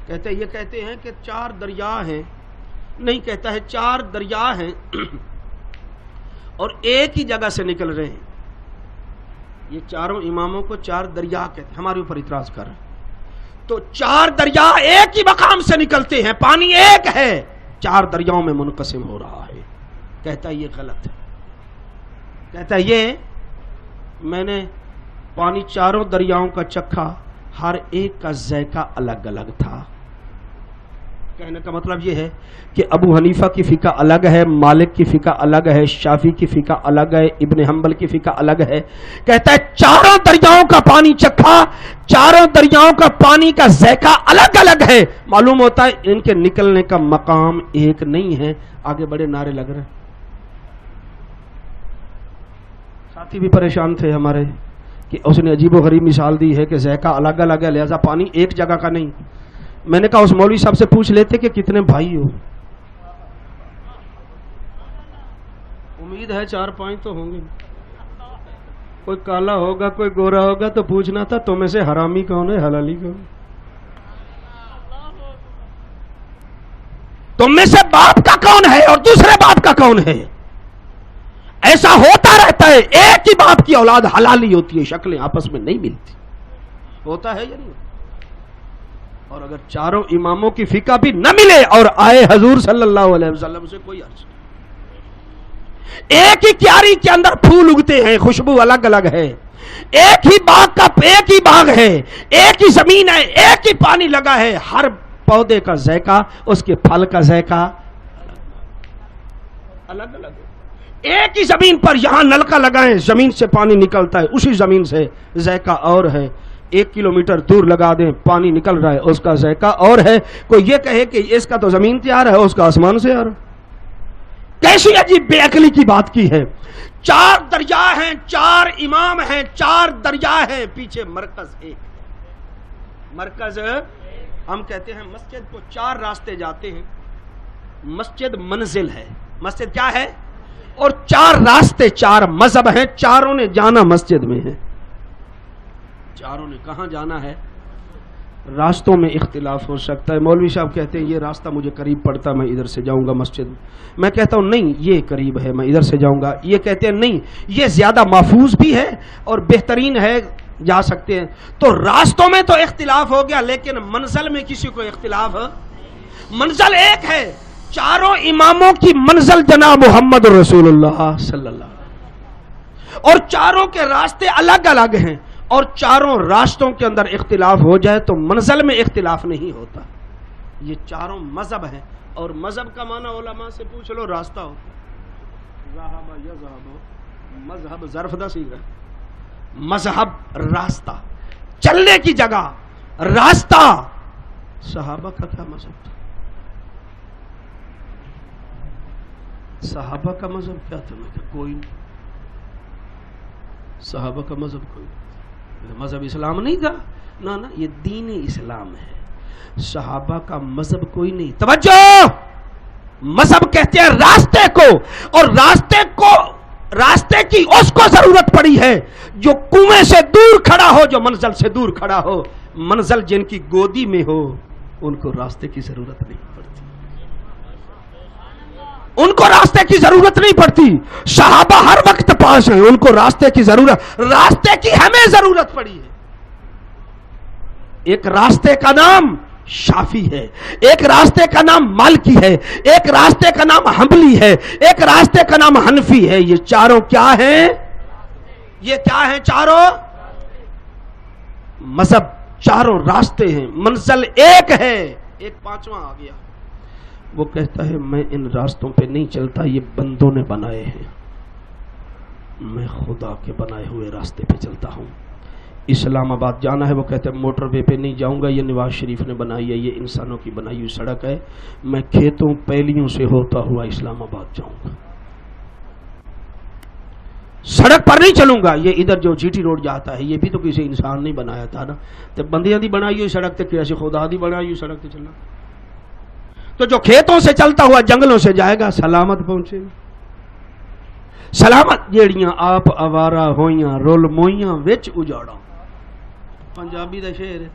نے، یہ کہتے ہیں کہ 4 دریا ہیں، نہیں کہتا ہے 4 دریا ہیں اور ایک ہی جگہ سے نکل رہے ہیں۔ یہ چاروں اماموں کو 4 دریا کہتے ہیں، ہمارے اوپر اعتراض کر رہے ہیں۔ تو 4 دریا ایک ہی مقام سے نکلتے ہیں، پانی ایک ہے، 4 دریاؤں میں منقسم ہو رہا ہے۔ کہتا ہے یہ غلط ہے، کہتا ہے یہ میں نے پانی 4 دریاؤں کا چکھا، ہر ایک کا ذائقہ الگ الگ تھا۔ کہنے کا مطلب یہ ہے کہ ابو حنیفہ کی فقہ الگ ہے، مالک کی فقہ الگ ہے، شافعی کی فقہ الگ ہے، ابن حنبل کی فقہ الگ ہے۔ کہتا ہے 4 دریاؤں کا پانی چکھا، 4 دریاؤں کا پانی کا ذائقہ الگ الگ ہے، معلوم ہوتا ہے ان کے نکلنے کا مقام ایک نہیں ہے۔ آگے بڑے نعرے لگ رہے ہیں، ساتھی بھی پریشان تھے ہمارے کہ اس نے عجیب و غریب مثال دی ہے کہ ذائقہ الگ الگ ہے، لہذا پانی ایک جگہ کا نہیں۔ میں نے کہا اس مولوی صاحب سے پوچھ لیتے کہ کتنے بھائی ہو؟ امید ہے 4-5 تو ہوں گے، کوئی کالا ہوگا کوئی گورا ہوگا، تو پوچھنا تھا تم میں سے حرامی کون ہے حلالی کون؟ تم میں سے باپ کا کون ہے اور دوسرے باپ کا کون ہے؟ ایسا ہوتا رہتا ہے، ایک ہی باپ کی اولاد حلالی ہوتی ہے، شکلیں آپس میں نہیں ملتی، ہوتا ہے یا نہیں؟ اور اگر 4 اماموں کی فقہ بھی نہ ملے اور آئے حضور صلی اللہ علیہ وسلم سے، کوئی عرض نہیں۔ ایک ہی کیاری کے اندر پھول اگتے ہیں، خوشبو الگ الگ ہے، ایک ہی باغ ہے، ایک ہی زمین ہے، ایک ہی پانی لگا ہے، ہر پودے کا ذائقہ، اس کے پھل کا ذائقہ الگ الگ ہے۔ ایک ہی زمین پر یہاں نلکا لگائیں، زمین سے پانی نکلتا ہے، اسی زمین سے ذائقہ اور ہے۔ 1 کلومیٹر دور لگا دیں، پانی نکل رہا ہے، اس کا ذائقہ اور ہے۔ کوئی یہ کہے کہ اس کا تو زمین سے آ رہا ہے، اس کا آسمان سے آ رہا ہے، کیسی عجیب بے عقلی کی بات کی ہے۔ 4 دریا ہیں، 4 امام ہیں، 4 دریا ہیں، پیچھے مرکز ایک ہے۔ مرکز ہم کہتے ہیں مسجد کو 4 راستے جاتے ہیں، مسجد منزل ہے، مسجد کیا ہے؟ اور 4 راستے، 4 مذہب ہیں، چاروں نے جانا مسجد میں ہے۔ چاروں نے کہاں جانا ہے؟ راستوں میں اختلاف ہو سکتا ہے۔ مولوی صاحب کہتے ہیں یہ راستہ مجھے قریب پڑتا، میں ادھر سے جاؤں گا مسجد میں کہتا ہوں نہیں یہ قریب ہے، میں ادھر سے جاؤں گا۔ یہ کہتے ہیں نہیں یہ زیادہ محفوظ بھی ہے اور بہترین ہے، جا سکتے ہیں. تو راستوں میں تو اختلاف ہو گیا، لیکن منزل میں کسی کو اختلاف، منزل ایک ہے. چاروں اماموں کی منزل جناب محمد رسول اللہ صلی اللہ علیہ وسلم، اور چاروں کے راستے الگ الگ ہیں، اور چاروں راستوں کے اندر اختلاف ہو جائے تو منزل میں اختلاف نہیں ہوتا. یہ چاروں مذہب ہیں، اور مذہب کا معنی علماء سے پوچھ لو راستہ ہوتا ہے. ذہب یذہب، مذہب ظرف دا صیغہ، مذہب راستہ، چلنے کی جگہ، راستہ. صحابہ کا کیا مذہب تھا؟ صحابہ کا مذہب کیا تھا؟ میں کہ کوئی نہیں. صحابہ کا مذہب کوئی نہیں، مذہب اسلام نہیں تھا. نا یہ دین اسلام ہے. صحابہ کا مذہب کوئی نہیں. توجہ، مذہب کہتے ہیں راستے کو، اور راستے کی اس کو ضرورت پڑی ہے جو کنویں سے دور کھڑا ہو، جو منزل سے دور کھڑا ہو. منزل جن کی گودی میں ہو ان کو راستے کی ضرورت نہیں پڑتی، ان کو راستے کی ضرورت نہیں پڑتی. صحابہ ہر وقت پاس ہیں، ان کو راستے کی ضرورت، راستے کی ہمیں ضرورت پڑی ہے. ایک راستے کا نام شافی ہے، ایک راستے کا نام مالکی ہے، ایک راستے کا نام حنبلی ہے، ایک راستے کا نام حنفی ہے. یہ چاروں کیا ہیں؟ یہ کیا ہیں؟ چاروں مذہب، چاروں راستے ہیں، منزل ایک ہے. ایک پانچواں آ گیا، وہ کہتا ہے میں ان راستوں پہ نہیں چلتا، یہ بندوں نے بنائے ہیں، میں خدا کے بنائے ہوئے راستے پہ چلتا ہوں. اسلام آباد جانا ہے، وہ کہتے ہیں موٹر وے پہ نہیں جاؤں گا، یہ نواز شریف نے بنائی ہے، یہ انسانوں کی بنائی ہوئی سڑک ہے، میں کھیتوں پیلیوں سے ہوتا ہوا اسلام آباد جاؤں گا، سڑک پر نہیں چلوں گا. یہ ادھر جو جی ٹی روڈ جاتا ہے یہ بھی تو کسی انسان نے بنایا تھا نا، تو بندیاں دی بنائی ہوئی سڑک تے کیسے خدا دی بنائی ہوئی سڑک تے چلنا. تو جو کھیتوں سے چلتا ہوا جنگلوں سے جائے گا سلامت پہنچے گا. سلامت جیڑیاں آپ آوارہ ہوئیاں رول موئیاں وچ اجاڑا، پنجابی دا شعر ہے.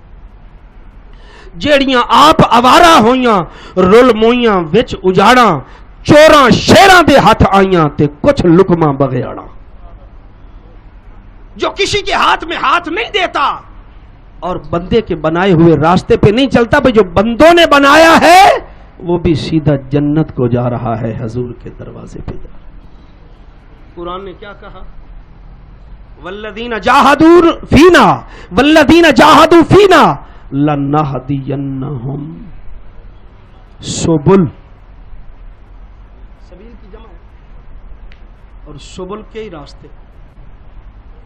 جیڑیاں آپ آوارہ ہوئیاں رول موئیاں وچ اجاڑا، چوراں شیراں دے ہاتھ آئیاں تے کچھ لقمہ بغیاڑا. جو کسی کے ہاتھ میں ہاتھ نہیں دیتا اور بندے کے بنائے ہوئے راستے پہ نہیں چلتا، بھئی جو بندوں نے بنایا ہے وہ بھی سیدھا جنت کو جا رہا ہے، حضور کے دروازے پہ جا رہا ہے. قرآن نے کیا کہا؟ والذین جاہدوا فینا والذین جاہدوا فینا لنہدینہم سبل. سبیل کی جمع ہے، اور سبل کے ہی راستے.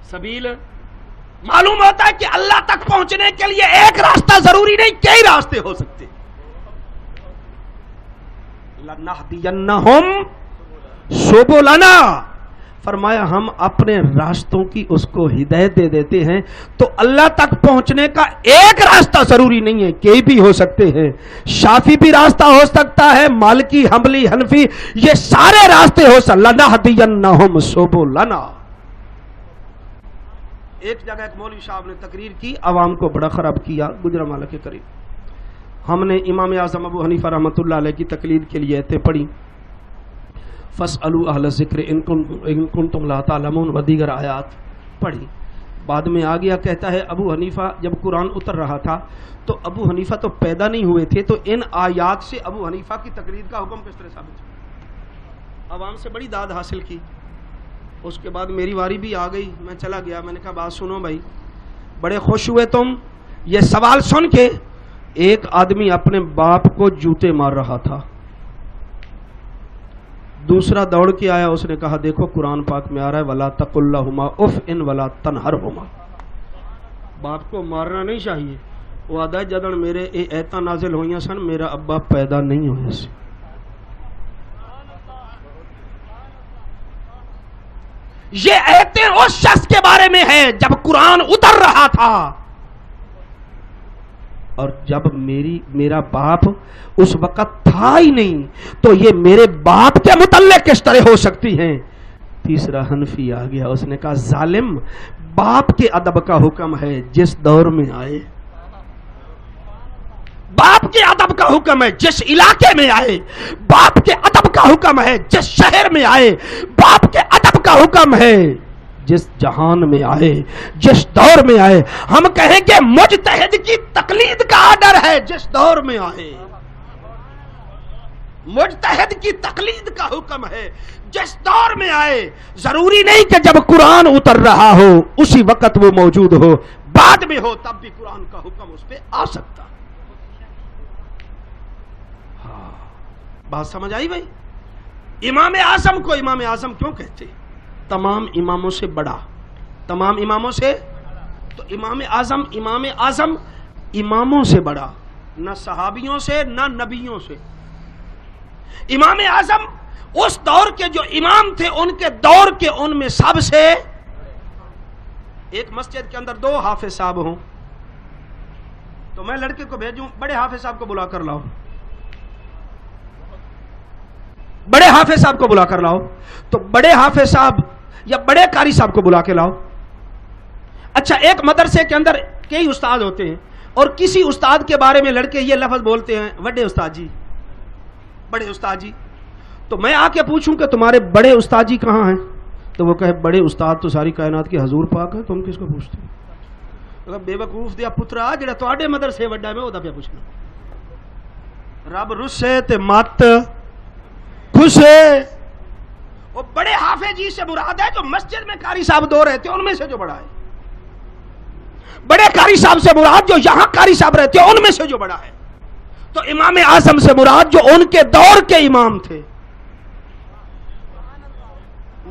سبیل معلوم ہوتا ہے کہ اللہ تک پہنچنے کے لیے ایک راستہ ضروری نہیں، کئی راستے ہو سکتے. لنہدینہم سبلنا، فرمایا ہم اپنے راستوں کی اس کو ہدایت دے دیتے ہیں. تو اللہ تک پہنچنے کا ایک راستہ ضروری نہیں ہے، کئی بھی ہو سکتے ہیں. شافی بھی راستہ ہو سکتا ہے، مالکی، حنبلی، حنفی، یہ سارے راستے ہو سکتے. لنہدینہم سبلنا. ایک جگہ ایک مولوی صاحب نے تقریر کی، عوام کو بڑا خراب کیا گجرانوالہ کے قریب. ہم نے امام اعظم ابو حنیفہ رحمۃ اللہ علیہ کی تقلید کے لیے ایتیں پڑھی، فاسألوا اہل الذکر ان کنتم لا تعلمون، و دیگر آیات پڑھی. بعد میں آ گیا، کہتا ہے ابو حنیفہ جب قرآن اتر رہا تھا تو ابو حنیفہ تو پیدا نہیں ہوئے تھے، تو ان آیات سے ابو حنیفہ کی تقلید کا حکم کس طرح ثابت ہوا؟ عوام سے بڑی داد حاصل کی. اس کے بعد میری واری بھی آ گئی، میں چلا گیا. میں نے کہا بات سنو بھائی، بڑے خوش ہوئے تم یہ سوال سن کے. ایک آدمی اپنے باپ کو جوتے مار رہا تھا، دوسرا دوڑ کے آیا، اس نے کہا دیکھو قرآن پاک میں آ رہا ہے وَلَا تَقُلْ لَهُمَا اُفٍّ وَلَا تَنْهَرْهُمَا. باپ کو مارنا نہیں چاہیے. وہ آدھا جدن میرے ایتاں نازل ہوئیاں سن میرا ابا پیدا نہیں ہوئے سی. یہ ایتیں اس شخص کے بارے میں ہے جب قرآن اتر رہا تھا، اور جب میرا باپ اس وقت تھا ہی نہیں، تو یہ میرے باپ کے متعلق کس طرح ہو سکتی ہیں. تیسرا حنفی آ گیا، اس نے کہا ظالم، باپ کے ادب کا حکم ہے جس دور میں آئے، باپ کے ادب کا حکم ہے جس علاقے میں آئے، باپ کے ادب کا حکم ہے جس شہر میں آئے، باپ کے ادب کا حکم ہے جس جہان میں آئے، جس دور میں آئے، ہم کہیں کہ مجتہد کی تقلید کا آرڈر ہے جس دور میں آئے، مجتہد کی تقلید کا حکم ہے جس دور میں آئے۔ ضروری نہیں کہ جب قرآن اتر رہا ہو اسی وقت وہ موجود ہو، بعد میں ہو تب بھی قرآن کا حکم اس پہ آ سکتا۔ ہاں بات سمجھ آئی بھائی؟ امام اعظم کو امام اعظم کیوں کہتے ہیں؟ تمام اماموں سے بڑا، تمام اماموں سے، تو امام اعظم اماموں سے بڑا، نہ صحابیوں سے نہ نبیوں سے۔ امام اعظم اس دور کے جو امام تھے ان کے دور کے ان میں سب سے، ایک مسجد کے اندر 2 حافظ صاحب ہوں تو میں لڑکے کو بھیجوں بڑے حافظ صاحب کو بلا کر لاؤ، بڑے حافظ صاحب کو بلا کر لاؤ، تو بڑے حافظ صاحب یا بڑے قاری صاحب کو بلا کے لاؤ۔ اچھا ایک مدرسے کے اندر کئی استاد ہوتے ہیں اور کسی استاد کے بارے میں لڑکے یہ لفظ بولتے ہیں بڑے استاد جی، بڑے استاد جی، تو میں آ کے پوچھوں کہ تمہارے بڑے استاد جی کہاں ہیں، تو وہ کہے بڑے استاد تو ساری کائنات کے حضور پاک ہے، تم کس کو پوچھتے ہو؟ بے وقوف دیا پترا جڑا تواڈے مدرسے وڈا میں او دا پیا پوچھنا۔ رب رسے تے مت خوشے، وہ بڑے حافظ جی سے مراد ہے جو مسجد میں قاری صاحب 2 رہتے ہیں ان میں سے جو بڑا ہے، بڑے قاری صاحب سے مراد جو یہاں قاری صاحب رہتے ہیں ان میں سے جو بڑا ہے۔ تو امام اعظم سے مراد جو ان کے دور کے امام تھے۔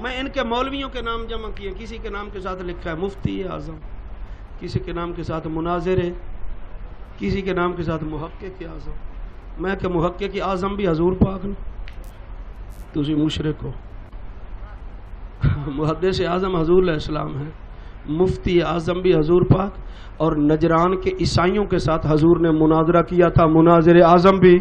میں ان کے مولویوں کے نام جمع کیے، کسی کے نام کے ساتھ لکھا ہے مفتی اعظم، کسی کے نام کے ساتھ مناظر، کسی کے نام کے ساتھ محقق اعظم۔ میں کہ محقق اعظم بھی حضور پاک نے، تسی مشرک ہو۔ محدث اعظم حضور علیہ السلام ہے، مفتی اعظم بھی حضور پاک، اور نجران کے عیسائیوں کے ساتھ حضور نے مناظرہ کیا تھا، مناظر اعظم بھی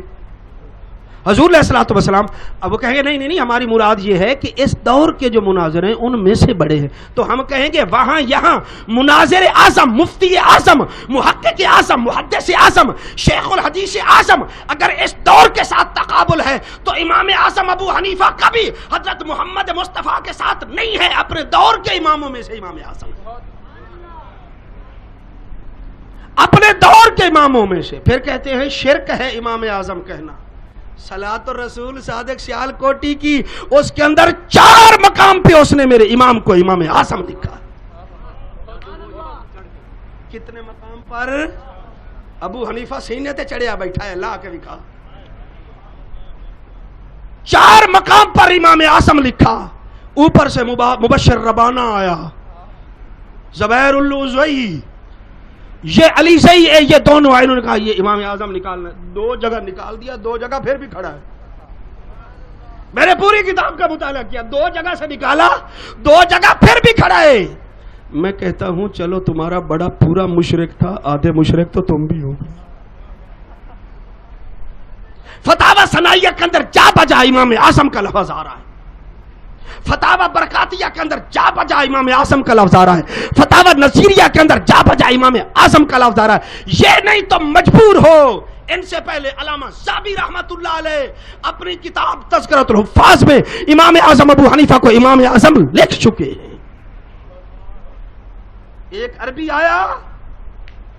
حضور علیہ الصلوۃ والسلام۔ اب وہ کہیں گے نہیں ہماری مراد یہ ہے کہ اس دور کے جو مناظر ہیں ان میں سے بڑے ہیں، تو ہم کہیں گے وہاں یہاں مناظر اعظم، مفتی اعظم، محقق اعظم، محدث اعظم، شیخ الحدیث اعظم اگر اس دور کے ساتھ تقابل ہے تو امام اعظم ابو حنیفہ کبھی حضرت محمد مصطفیٰ کے ساتھ نہیں ہے، اپنے دور کے اماموں میں سے امام اعظم، اپنے دور کے اماموں میں سے۔ پھر کہتے ہیں شرک ہے امام اعظم کہنا۔ صلاۃ الرسول صادق سیال کوٹی کی اس کے اندر 4 مقام پہ اس نے میرے امام کو امام اعظم لکھا۔ کتنے مقام پر؟ ابو حنیفہ سینے تے چڑھیا بیٹھا ہے، لا کے لکھا 4 مقام پر امام اعظم لکھا۔ اوپر سے مبشر ربانہ آیا، زبیر اللوزوی، یہ علی زئی، یہ دونوں آئے، انہوں نے کہا یہ امام اعظم نکالنا، 2 جگہ نکال دیا، 2 جگہ پھر بھی کھڑا ہے۔ میں نے پوری کتاب کا مطالعہ کیا، 2 جگہ سے نکالا، 2 جگہ پھر بھی کھڑا ہے۔ میں کہتا ہوں چلو تمہارا بڑا پورا مشرک تھا، آدھے مشرک تو تم بھی ہو۔ فتاوی ثنائیہ کے اندر جا بجا امام اعظم کا لفظ آ رہا ہے، فتاوی برکاتیہ کے اندر جا بجا امام اعظم کا لفظ آ رہا ہے، فتاوی نصیریہ کے اندر جا بجا امام اعظم کا لفظ آ رہا ہے۔ یہ نہیں تو مجبور ہو، ان سے پہلے علامہ زابی رحمت اللہ علیہ اپنی کتاب تذکرۃ الحفاظ میں امام اعظم ابو حنیفہ کو امام اعظم لکھ چکے ہیں۔ ایک عربی آیا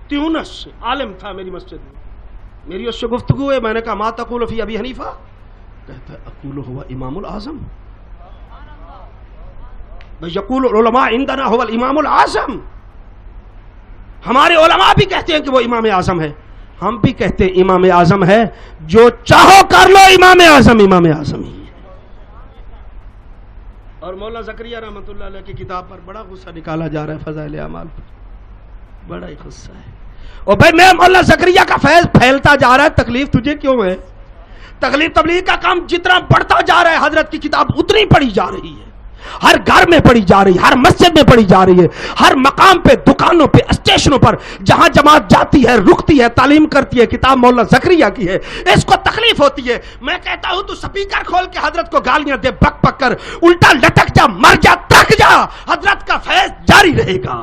تیونس، عالم تھا میری مسجد میں، میری اس سے گفتگو ہے، میں نے کہا ما تقول فی ابی حنیفہ؟ کہتا ہے اقول هو امام الاعظم، یقول العلماء عندنا هو الامام الاعظم۔ ہمارے علماء بھی کہتے ہیں کہ وہ امام اعظم ہے، ہم بھی کہتے ہیں امام اعظم ہے، جو چاہو کر لو امام اعظم امام اعظم ہی ہے۔ اور مولانا زکریا رحمت اللہ علیہ کی کتاب پر بڑا غصہ نکالا جا رہا ہے، فضائل اعمال پر بڑا ہی غصہ ہے۔ اور بھائی میں مولانا زکریا کا فیض پھیلتا جا رہا ہے، تکلیف تجھے کیوں ہے؟ تکلیف تبلیغ کا کام جتنا بڑھتا جا رہا ہے حضرت کی کتاب اتنی پڑھی جا رہی ہے، ہر گھر میں پڑھی جا رہی ہے، ہر مسجد میں پڑھی جا رہی ہے، ہر مقام پہ، دکانوں پہ، اسٹیشنوں پر، جہاں جماعت جاتی ہے، رکتی ہے، تعلیم کرتی ہے، کتاب مولانا زکریا کی ہے۔ اس کو تکلیف ہوتی ہے، میں کہتا ہوں تو سپیکر کھول کے حضرت کو گالیاں دے، بک بک کر، الٹا لٹک جا، مر جا، تک جا، حضرت کا فیض جاری رہے گا۔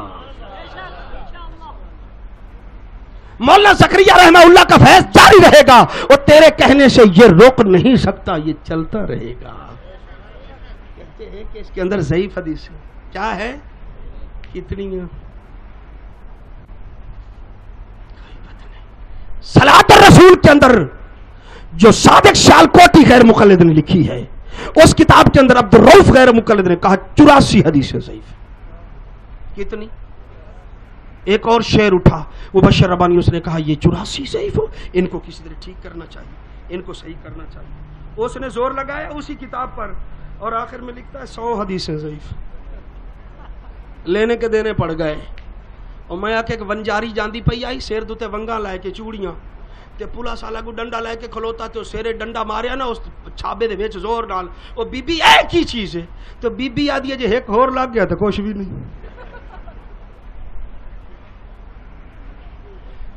مولانا زکریا رحمہ اللہ کا فیض جاری رہے گا، اور تیرے کہنے سے یہ روک نہیں سکتا، یہ چلتا رہے گا۔ کہتے ہیں کہ اس کے اندر ضعیف حدیث ہے، کیا ہے؟ کتنی ہیں؟ صلاۃ الرسول کے اندر جو صادق سیالکوٹی غیر مقلد نے لکھی ہے، اس کتاب کے اندر عبد الرؤف غیر مقلد نے کہا 84 حدیثیں ضعیف. کتنی؟ ایک اور شعر اٹھا وہ بشر ربانی، اس نے کہا یہ 84 ضعیف ہو، ان کو کسی طرح ٹھیک کرنا چاہیے، ان کو صحیح کرنا چاہیے. اس نے زور لگایا اسی کتاب پر اور آخر میں لکھتا ہے 100 حدیثیں ضعیف. لینے کے دینے پڑ گئے. اور میں آ کے ایک ونجاری جاندی پئی آئی، سیر دوتے ونگا لائے کے چوڑیاں تے پولا سالا کو ڈنڈا لے کے کھلوتا تے سیرے ڈنڈا ماریا نا اس چھابے دے وچ زور نال. او بی بی ایک ہی چیز ہے تو بی بی آدھی جے ایک ہور لگ گیا تو کچھ بھی نہیں،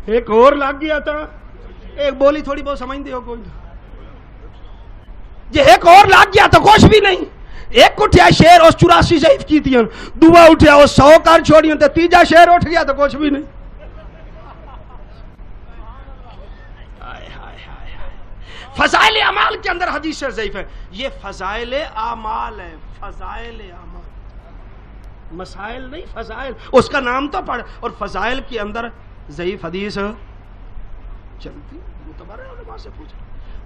ایک اور لگ گیا تھا. ایک بولی تھوڑی بہت سمجھ دے ہو کوئی جی، ایک اور لگ گیا تو کچھ بھی نہیں. ایک اٹھیا شیر اس 84 ضعیف کی تھی، دعا اٹھیا اس 100 کر چھوڑیاں تے تیجا شیر اٹھ گیا تو کچھ بھی نہیں. فضائل اعمال کے اندر حدیث ضعیف ہے. یہ فضائل اعمال ہے، فضائل اعمال، مسائل نہیں، فضائل. اس کا نام تو پڑھ. اور فضائل کے اندر ضعیف حدیث چلتی متبرع علماء سے پوچھ.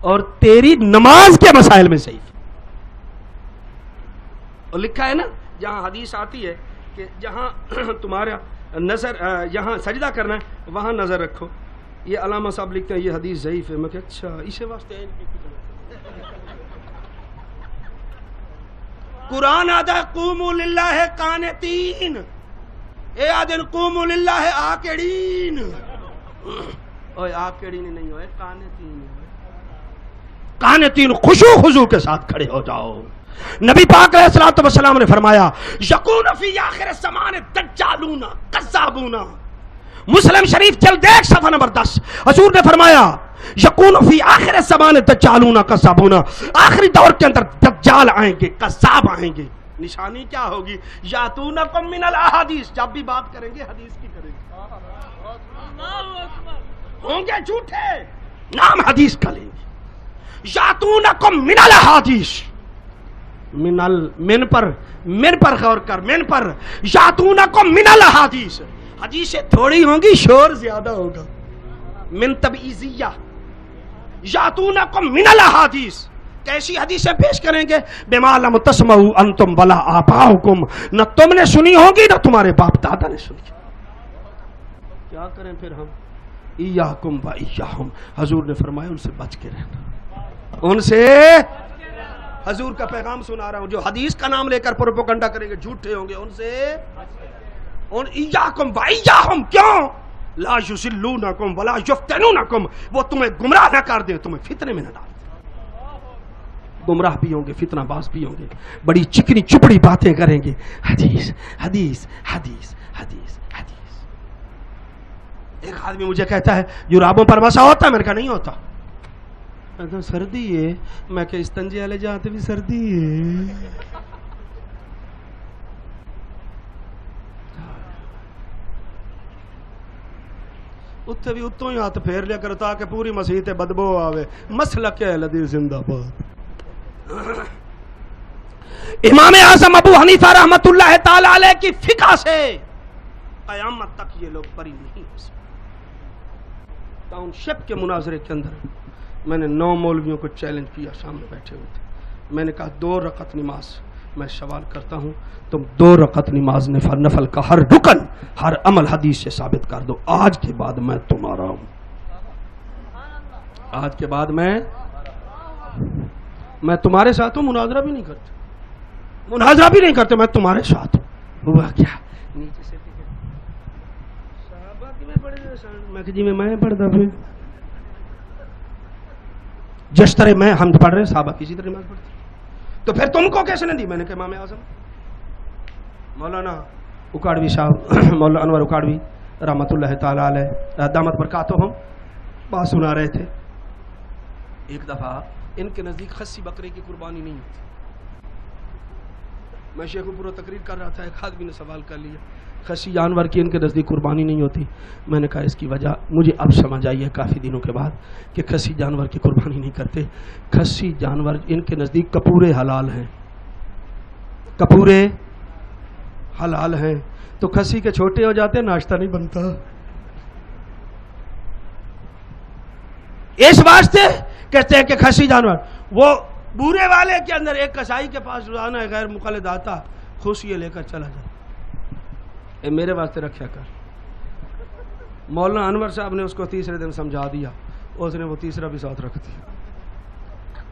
اور تیری نماز کے مسائل میں ضعیف. اور لکھا ہے نا جہاں حدیث آتی ہے کہ جہاں تمہارا نظر یہاں سجدہ کرنا ہے وہاں نظر رکھو. یہ علامہ صاحب لکھتے ہیں یہ حدیث ضعیف ہے. میں کہ اچھا اسے واسطے قرآن آدھا قوموا للہ قانتین، اے آدھن قوموا للہ آکڑین. اوے آکڑین نہیں ہوئے، قانتین ہوئے. قانتین خشوع خضوع کے ساتھ کھڑے ہو جاؤ. نبی پاک علیہ الصلوۃ والسلام نے فرمایا یکون فی آخر الزمان دجالون کذابون. مسلم شریف چل دیکھ صفحہ نمبر 10. حضور نے فرمایا یکون فی آخر الزمان دجالون کذابون، آخری دور کے اندر دجال آئیں گے، کذاب آئیں گے. نشانی کیا ہوگی؟ یاتونکم من الاحادیث، جب بھی بات کریں گے حدیث کی کریں گے. ہوں گے جھوٹے، نام حدیث کا لیں گے. یاتونکم من الاحادیث، من پر غور کر، من پر. یاتونکم من الاحادیث، حدیثیں تھوڑی ہوں گی، شور زیادہ ہوگا. من تبعیضیہ. یاتونکم من الاحادیث، کیسی حدیثیں پیش کریں گے؟ بما لم تسمعوا انتم ولا آباؤکم، نہ تم نے سنی ہوگی نہ تمہارے باپ دادا نے سنی. کیا کریں پھر ہم؟ ایاکم و ایاہم، حضور نے فرمایا ان سے بچ کے رہنا. ان سے حضور کا پیغام سنا رہا ہوں. جو حدیث کا نام لے کر پروپیگنڈا کریں گے جھوٹے ہوں گے. ان سے ایاکم و ایاہم. کیوں؟ لا یضلونکم ولا یفتنونکم، وہ تمہیں گمراہ نہ کر دیں، تمہیں فتنے میں نہ ڈال دیں. گمراہ بھی ہوں گے، فتنہ باز بھی ہوں گے، بڑی چکنی چپڑی باتیں کریں گے. حدیث حدیث حدیث حدیث حدیث. ایک آدمی مجھے کہتا ہے جرابوں پر مسا ہوتا ہے؟ میں نے کہا نہیں ہوتا. سردی ہے. میں کہ استنجے والے جاتے بھی سردی ہے. اتنے بھی اتوں ہی ہاتھ پھیر لیا کرو تاکہ پوری مسیح تے بدبو آوے. مسلک اہل حدیث زندہ باد. امام اعظم ابو حنیفہ رحمۃ اللہ تعالی علیہ کی فقہ سے قیامت تک یہ لوگ بری نہیں ہو سکتے. ٹاؤن شپ کے مناظرے کے اندر میں نے 9 مولویوں کو چیلنج کیا، سامنے بیٹھے ہوئے تھے. میں نے کہا 2 رکعت نماز، میں سوال کرتا ہوں تم 2 رکعت نماز نفل کا ہر رکن، ہر عمل حدیث سے ثابت کر دو. آج کے بعد میں تمہارا ہوں. آج کے بعد میں تمہارے ساتھ ہوں. مناظرہ بھی نہیں کرتے، مناظرہ بھی نہیں کرتے، میں تمہارے ساتھ ہوں. ہوا کیا؟ نیچے سے صحابہ کی میں پڑھ رہا، میں کہ جی میں پڑھتا پھر جس طرح میں ہم پڑھ رہے صحابہ کسی طرح نماز پڑھتے. تو پھر تم کو کیسے نہیں دی؟ میں نے کہا امام اعظم مولانا اکاڑوی صاحب، مولانا انور اکاڑوی رحمۃ اللہ تعالی علیہ دامت برکاتہم بات سنا رہے تھے. ایک دفعہ ان کے نزدیک خسی بکرے کی قربانی نہیں ہوتی. میں شیخ پورا تقریر کر رہا تھا، ایک آدمی نے سوال کر لیا خسی جانور کی ان کے نزدیک قربانی نہیں ہوتی. میں نے کہا اس کی وجہ مجھے اب سمجھ آئی ہے کافی دنوں کے بعد کہ خسی جانور کی قربانی نہیں کرتے. خسی جانور ان کے نزدیک کپورے حلال ہیں. کپورے حلال ہیں تو کھسی کے چھوٹے ہو جاتے، ناشتہ نہیں بنتا. اس واسطے کہتے ہیں کہ کھسی جانور. وہ بورے والے کے اندر ایک کسائی کے پاس روزانہ غیر مقلد آتا، خوشی لے کر چلا جاتا. اے میرے واسطے رکھیا کر. مولانا انور صاحب نے اس کو تیسرے دن سمجھا دیا، اس نے وہ تیسرا بھی ساتھ رکھ دیا.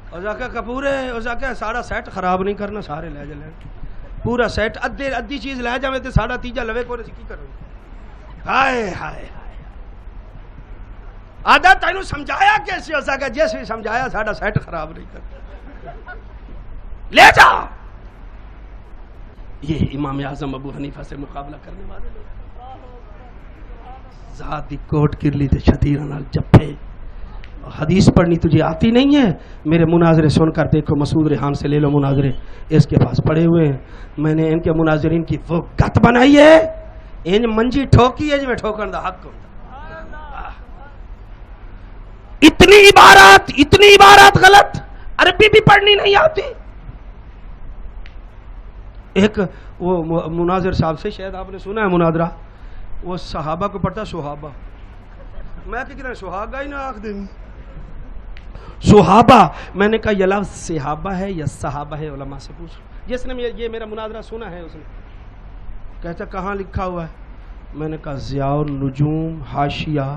اور جاکہ کپورے اور جاکہ ساڑا سیٹ خراب نہیں کرنا، سارے لے جا لے پورا سیٹ ادھی چیز لے جاوے تے ساڑا تیجا لوے کو کی کرو. ہائے ہائے ہائے آدھا تینوں سمجھایا کیسے ہو سکا؟ جیسے سمجھایا ساڑا سیٹ خراب نہیں کرنا، لے جا. یہ امام اعظم ابو حنیفہ سے مقابلہ کرنے والے لوگ. ذات دی کوٹ کرلی تے شتیراں نال جپے. حدیث پڑھنی تجھے آتی نہیں ہے؟ میرے مناظرے سن کر دیکھو، مسعود ریحان سے لے لو مناظرے، اس کے پاس پڑے ہوئے ہیں. میں نے ان کے مناظرین کی وہ گت بنائی ہے، ان منجی ٹھوکی ہے جی ٹھوکن دا حق ہوتا. اتنی عبارات غلط، عربی بھی پڑھنی نہیں آتی. ایک وہ مناظر صاحب سے شاید آپ نے سنا ہے مناظرہ، وہ صحابہ کو پڑھتا صحابہ. میں کہ کتنا سہاگا ہی نہ آخ دیں صحابہ. میں نے کہا یہ لفظ صحابہ ہے یا صحابہ ہے؟ علماء سے پوچھ. جس نے یہ میرا مناظرہ سنا ہے اس نے کہتا کہاں لکھا ہوا ہے؟ میں نے کہا ضیاء النجوم حاشیہ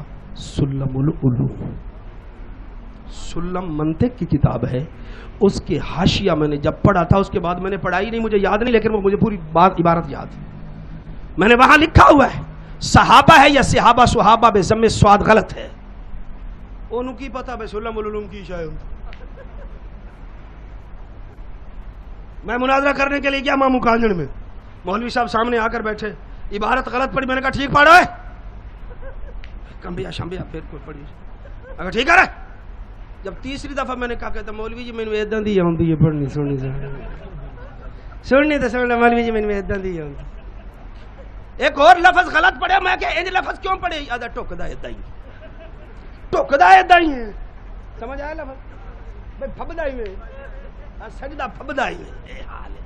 سلم العلوم. سلم منطق کی کتاب ہے، اس کے حاشیہ میں نے جب پڑھا تھا، اس کے بعد میں نے پڑھائی نہیں، مجھے یاد نہیں، لیکن وہ مجھے پوری بات عبارت یاد ہے. میں نے وہاں لکھا ہوا ہے صحابہ ہے یا صحابہ، صحابہ بے ضم سواد غلط ہے. انہوں کی پتہ بے سلم العلوم کی شاید. میں مناظرہ کرنے کے لیے گیا مامو کانجڑ میں، مولوی صاحب سامنے آ کر بیٹھے، عبارت غلط پڑھی. میں نے کہا ٹھیک پڑھو ہے، کمبیا شمبیا پھر کوئی پڑھی. اگر ٹھیک ہے. جب تیسری دفعہ میں نے کہا کہتا مولوی جی مینوں اداں دی آوندی ہے پڑھنی سننی تے سننا مولوی جی مینوں اداں دی آوندی. ایک اور لفظ غلط پڑھے، میں کہ انج لفظ کیوں پڑھے؟ آدھا ٹکدا ادا ہی، ٹکدا ادا ہی ہے. سمجھ آیا لفظ بھائی؟ پھبدا ہی میں سجدہ پھبدا ہی ہے. حال ہے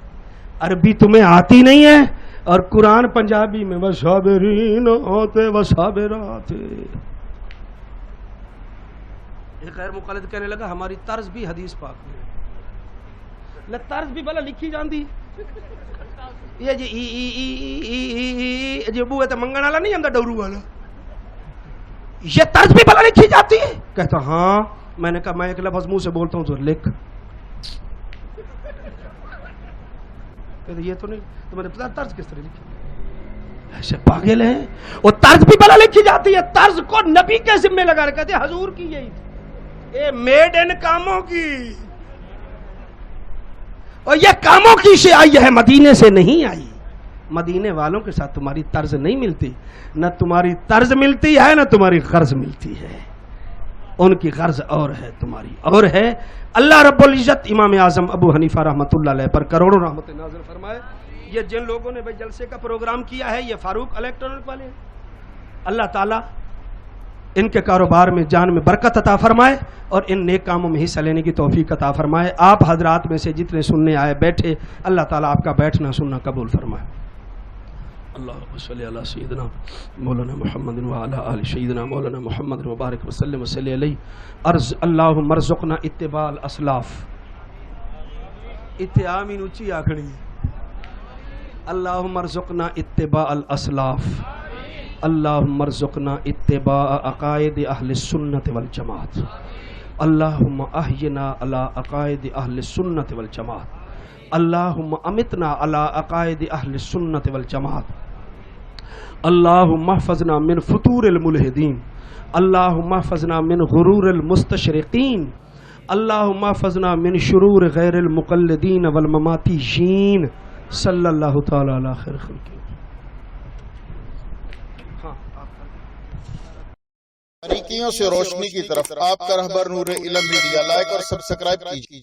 عربی تمہیں آتی نہیں ہے، اور قرآن پنجابی میں وصابرین ہوتے وصابرات. ایک غیر مقلد کہنے لگا ہماری طرز بھی حدیث پاک میں، طرز بھی بلا لکھی جاندی. یہ جی ابو ہے تو منگن والا نہیں، ہم ڈورو والا. یہ طرز بھی بلا لکھی جاتی ہے. کہتا ہاں. میں نے کہا میں ایک لفظ منہ سے بولتا ہوں تو لکھ. کہتے یہ تو نہیں، تو میں نے پتا طرز کس طرح لکھی. ایسے پاگل ہیں. وہ طرز بھی بلا لکھی جاتی ہے، طرز کو نبی کے ذمہ لگا رہے. کہتے حضور کی یہی یہ میڈ ان کاموں کی، اور یہ کاموں کی سے آئی ہے، مدینے سے نہیں آئی. مدینے والوں کے ساتھ تمہاری طرز نہیں ملتی. نہ تمہاری طرز ملتی ہے نہ تمہاری غرض ملتی ہے. ان کی غرض اور ہے، تمہاری اور ہے. اللہ رب العزت امام اعظم ابو حنیفہ رحمۃ اللہ علیہ پر کروڑوں رحمت نازل فرمائے. یہ جن لوگوں نے جلسے کا پروگرام کیا ہے، یہ فاروق الیکٹرانک والے ہیں. اللہ تعالیٰ ان کے کاروبار میں جان میں برکت عطا فرمائے اور ان نیک کاموں میں حصہ لینے کی توفیق عطا فرمائے. آپ حضرات میں سے جتنے سننے آئے بیٹھے، اللہ تعالیٰ آپ کا بیٹھنا سننا قبول فرمائے. اللہم صلی علی سیدنا مولانا محمد وعلی آل سیدنا مولانا محمد مبارک وسلم وصلی علیہ. عرض اللہم ارزقنا اتباع الاسلاف. اتیامین اچھی آکھنی. اللہم ارزقنا اتباع الاسلاف. اللہم ارزقنا اتباع عقائد اہل السنت والجماعت. اللہم احینا علی عقائد اہل السنت والجماعت. اللہم امتنا علی عقائد اہل السنت والجماعت. اللہم احفظنا من فتور الملحدین. اللہم احفظنا من غرور المستشرقین. اللہم احفظنا من شرور غیر المقلدین والمماتیین. صلی اللہ تعالی علی خیر خلقہ. باریکیوں سے روشنی کی طرف آپ کا رہبر نور علم میڈیا، لائک اور سبسکرائب کیجیے.